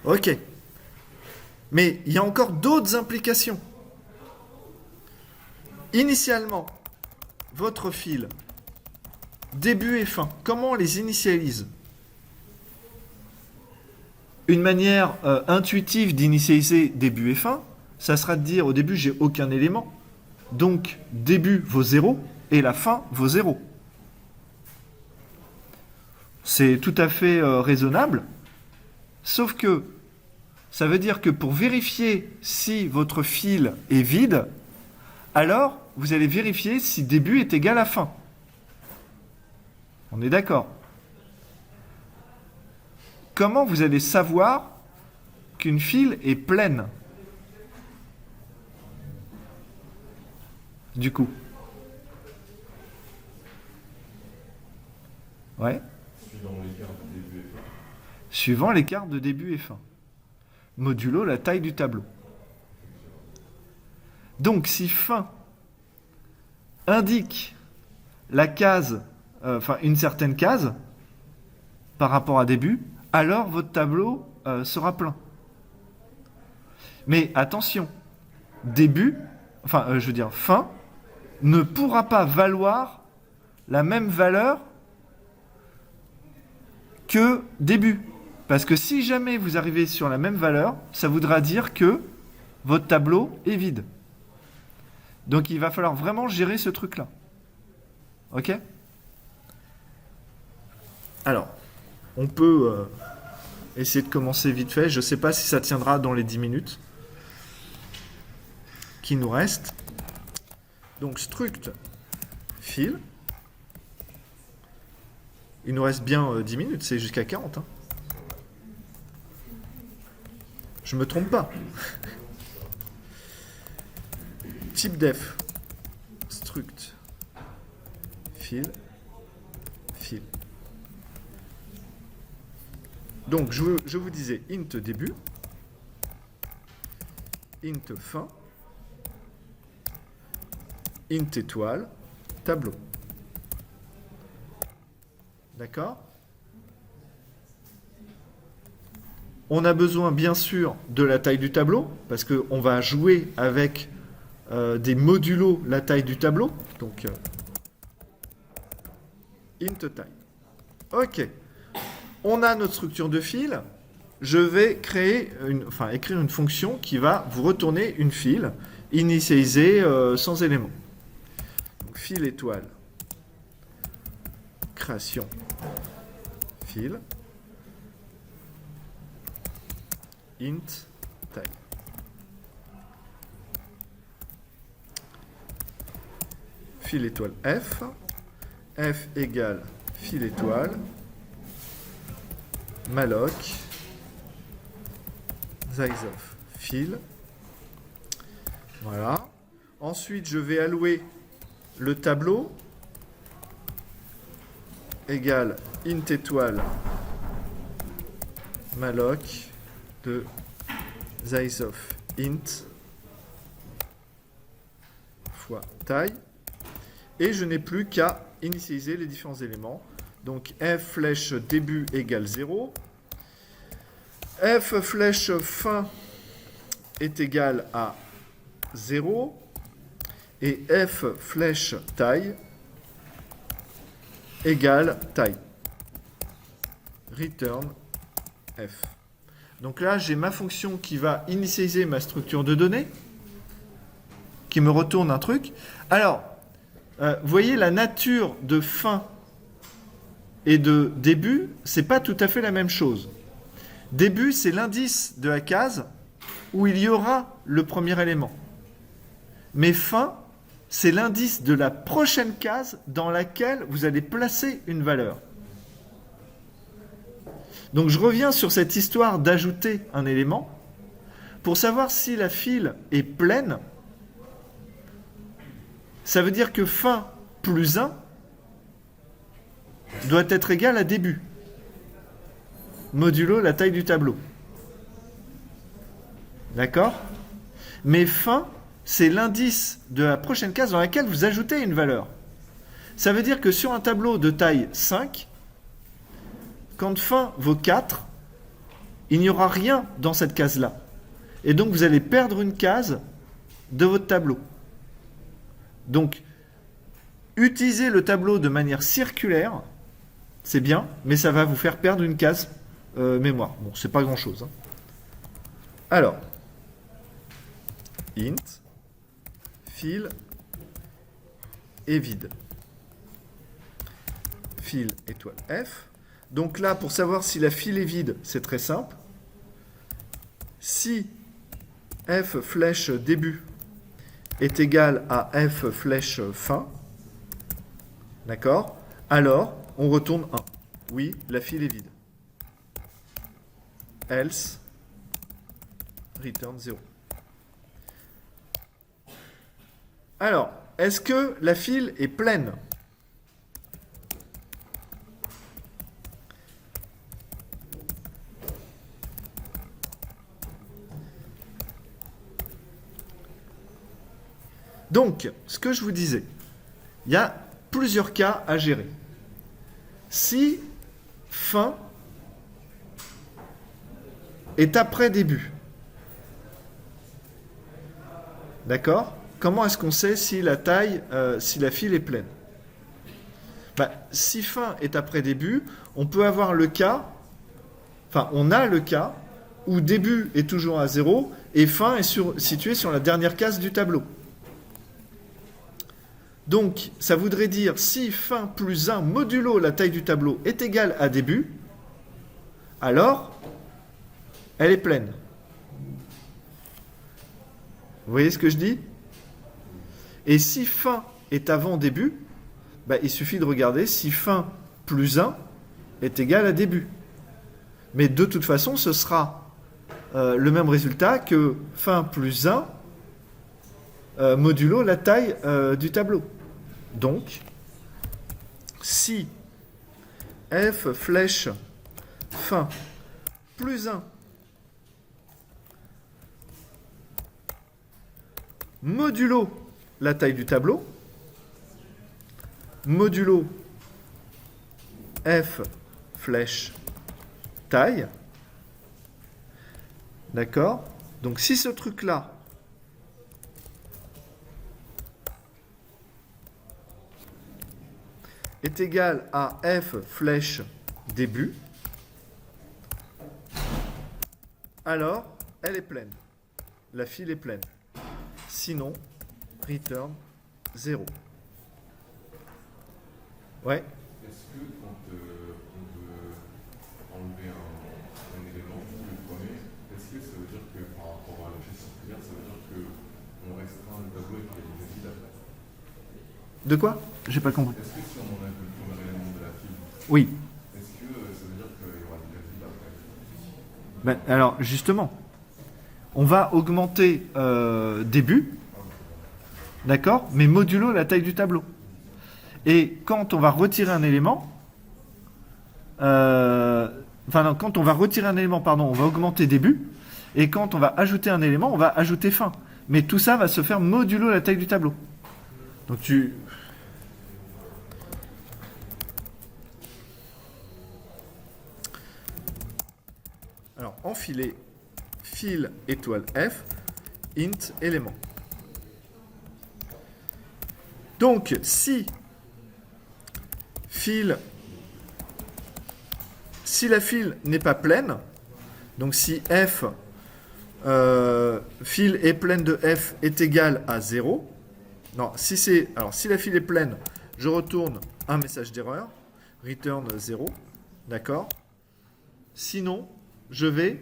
Ok. Mais il y a encore d'autres implications. Initialement, votre fil, début et fin, comment on les initialise ? Une manière intuitive d'initialiser début et fin, ça sera de dire au début, j'ai aucun élément. Donc, début vaut 0 et la fin vaut 0. C'est tout à fait raisonnable. Sauf que ça veut dire que pour vérifier si votre fil est vide, alors vous allez vérifier si début est égal à fin. On est d'accord ? Comment vous allez savoir qu'une file est pleine ? Du coup. Ouais. Suivant l'écart de début et fin. Modulo la taille du tableau. Donc, si fin indique la case, une certaine case par rapport à début, alors votre tableau sera plein. Mais attention, fin ne pourra pas valoir la même valeur que début. Parce que si jamais vous arrivez sur la même valeur, ça voudra dire que votre tableau est vide. Donc il va falloir vraiment gérer ce truc-là. Ok? Alors, on peut essayer de commencer vite fait. Je ne sais pas si ça tiendra dans les 10 minutes qui nous restent. Donc struct fil. Il nous reste bien 10 minutes, c'est jusqu'à 40. Hein. Je me trompe pas. Type def. Struct. Fil. Fil. Donc, je vous disais int début. Int fin. Int étoile. Tableau. D'accord ? On a besoin, bien sûr, de la taille du tableau, parce qu'on va jouer avec des modulos la taille du tableau. Donc, int taille. OK. On a notre structure de fil. Je vais écrire une fonction qui va vous retourner une file initialisée sans éléments. Donc, fil étoile. Création. Fil. Int taille. Fil étoile f. F égale fil étoile. Malloc. Size of fil. Voilà. Ensuite, je vais allouer le tableau égale int étoile malloc de size of int fois taille. Et je n'ai plus qu'à initialiser les différents éléments. Donc f flèche début égale 0. F flèche fin est égal à 0. Et f flèche taille égale taille. Return f. Donc là, j'ai ma fonction qui va initialiser ma structure de données, qui me retourne un truc. Alors, vous voyez, la nature de fin et de début, c'est pas tout à fait la même chose. Début, c'est l'indice de la case où il y aura le premier élément. Mais fin, c'est l'indice de la prochaine case dans laquelle vous allez placer une valeur. Donc je reviens sur cette histoire d'ajouter un élément pour savoir si la file est pleine. Ça veut dire que fin plus 1 doit être égal à début, modulo la taille du tableau. D'accord ? Mais fin, c'est l'indice de la prochaine case dans laquelle vous ajoutez une valeur. Ça veut dire que sur un tableau de taille 5, quand fin vaut 4, il n'y aura rien dans cette case-là. Et donc vous allez perdre une case de votre tableau. Donc, utiliser le tableau de manière circulaire, c'est bien, mais ça va vous faire perdre une case mémoire. Bon, c'est pas grand-chose. Hein. Alors, int, fil est vide. Fil étoile f. Donc là, pour savoir si la file est vide, c'est très simple. Si f flèche début est égal à f flèche fin, d'accord, alors on retourne 1. Oui, la file est vide. Else, return 0. Alors, est-ce que la file est pleine ? Donc, ce que je vous disais, il y a plusieurs cas à gérer. Si fin est après début, d'accord ? Comment est-ce qu'on sait si la taille, si la file est pleine ? Si fin est après début, on peut avoir le cas Enfin, on a le cas où début est toujours à 0 et fin est situé sur la dernière case du tableau. Donc, ça voudrait dire si fin plus 1 modulo la taille du tableau est égale à début, alors elle est pleine. Vous voyez ce que je dis? Et si fin est avant début, bah, il suffit de regarder si fin plus 1 est égal à début. Mais de toute façon, ce sera le même résultat que fin plus 1 modulo la taille du tableau. Donc, si f flèche fin plus 1 modulo la taille du tableau, modulo f flèche taille, d'accord? Donc si ce truc-là est égal à f flèche début, alors elle est pleine. La file est pleine. Sinon, return 0. Ouais. Est-ce que quand on veut enlever un élément, le premier, est-ce que ça veut dire que par rapport à la gestion circulaire, ça veut dire qu'on restreint le tableau et qu'il y a des vides après? De quoi? J'ai pas compris. Est-ce que si on enlève le premier élément de la file, Oui. est-ce que ça veut dire qu'il y aura des vides après? Ben, alors, justement, on va augmenter début, d'accord, mais modulo la taille du tableau. Et quand on va retirer un élément, quand on va retirer un élément, pardon, on va augmenter début, et quand on va ajouter un élément, on va ajouter fin. Mais tout ça va se faire modulo la taille du tableau. Donc alors, enfiler fil étoile F, int élément. Donc, si la file n'est pas pleine, donc si F, file est pleine de F est égal à 0, non, si la file est pleine, je retourne un message d'erreur, return 0, d'accord? Sinon, je vais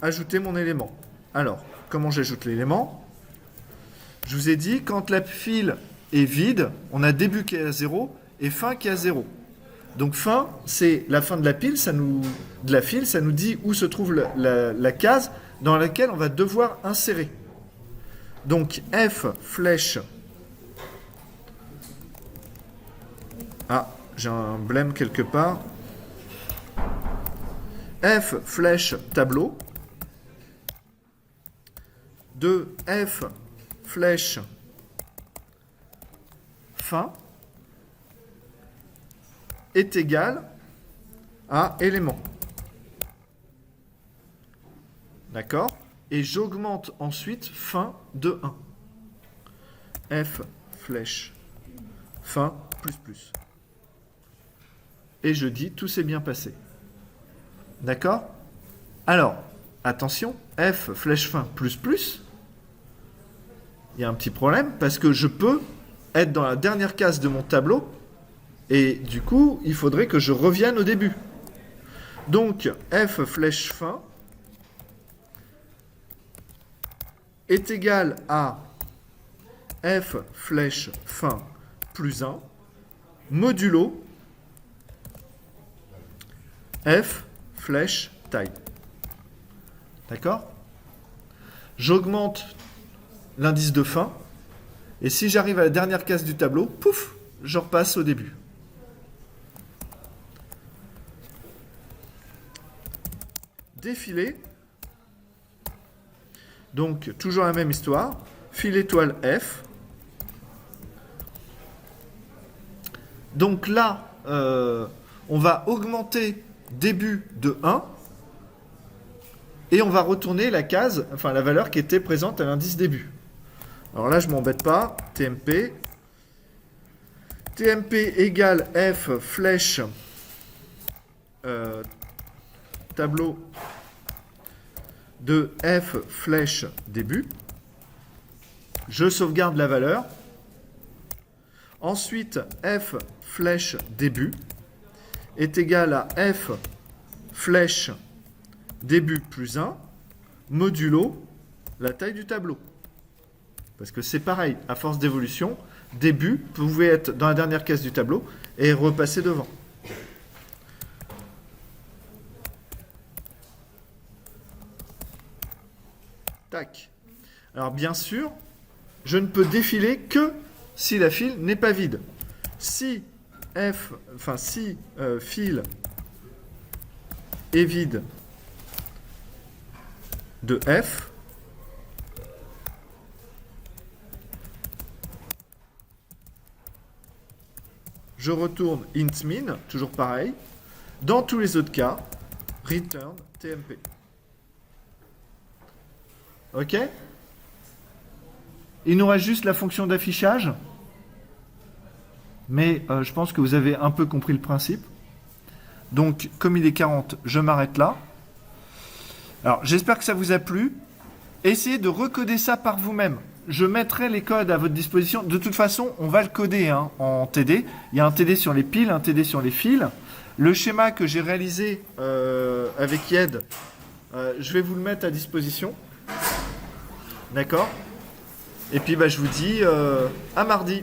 ajouter mon élément. Alors, comment j'ajoute l'élément? Je vous ai dit, quand la file est vide, on a début qui est à 0 et fin qui est à 0. Donc fin, c'est la fin de la file, ça nous dit où se trouve la case dans laquelle on va devoir insérer. Donc F flèche. Ah, j'ai un blême quelque part. F flèche tableau. De F flèche fin est égal à élément. D'accord? Et j'augmente ensuite fin de 1. F flèche fin plus plus. Et je dis tout s'est bien passé. D'accord? Alors, attention, F flèche fin plus plus, il y a un petit problème parce que je peux être dans la dernière case de mon tableau et du coup, il faudrait que je revienne au début. Donc, F flèche fin est égal à F flèche fin plus 1 modulo F flèche taille. D'accord? J'augmente l'indice de fin et si j'arrive à la dernière case du tableau, pouf, je repasse au début. Défilé. Donc, toujours la même histoire. Fil étoile F. Donc là, on va augmenter début de 1 et on va retourner la case, enfin la valeur qui était présente à l'indice début. Alors là, je ne m'embête pas. TMP. TMP égale F flèche tableau de f flèche début. Je sauvegarde la valeur. Ensuite, f flèche début est égal à f flèche début plus 1 modulo la taille du tableau. Parce que c'est pareil, à force d'évolution, début pouvait être dans la dernière case du tableau et repasser devant. Tac. Alors bien sûr, je ne peux défiler que si la file n'est pas vide. Si file est vide de f, je retourne int min, toujours pareil. Dans tous les autres cas, return tmp. Ok? Il nous reste juste la fonction d'affichage. Mais je pense que vous avez un peu compris le principe. Donc, comme il est 40, je m'arrête là. Alors, j'espère que ça vous a plu. Essayez de recoder ça par vous-même. Je mettrai les codes à votre disposition. De toute façon, on va le coder en TD. Il y a un TD sur les piles, un TD sur les fils. Le schéma que j'ai réalisé avec YED, je vais vous le mettre à disposition. D'accord ? Et puis, je vous dis à mardi.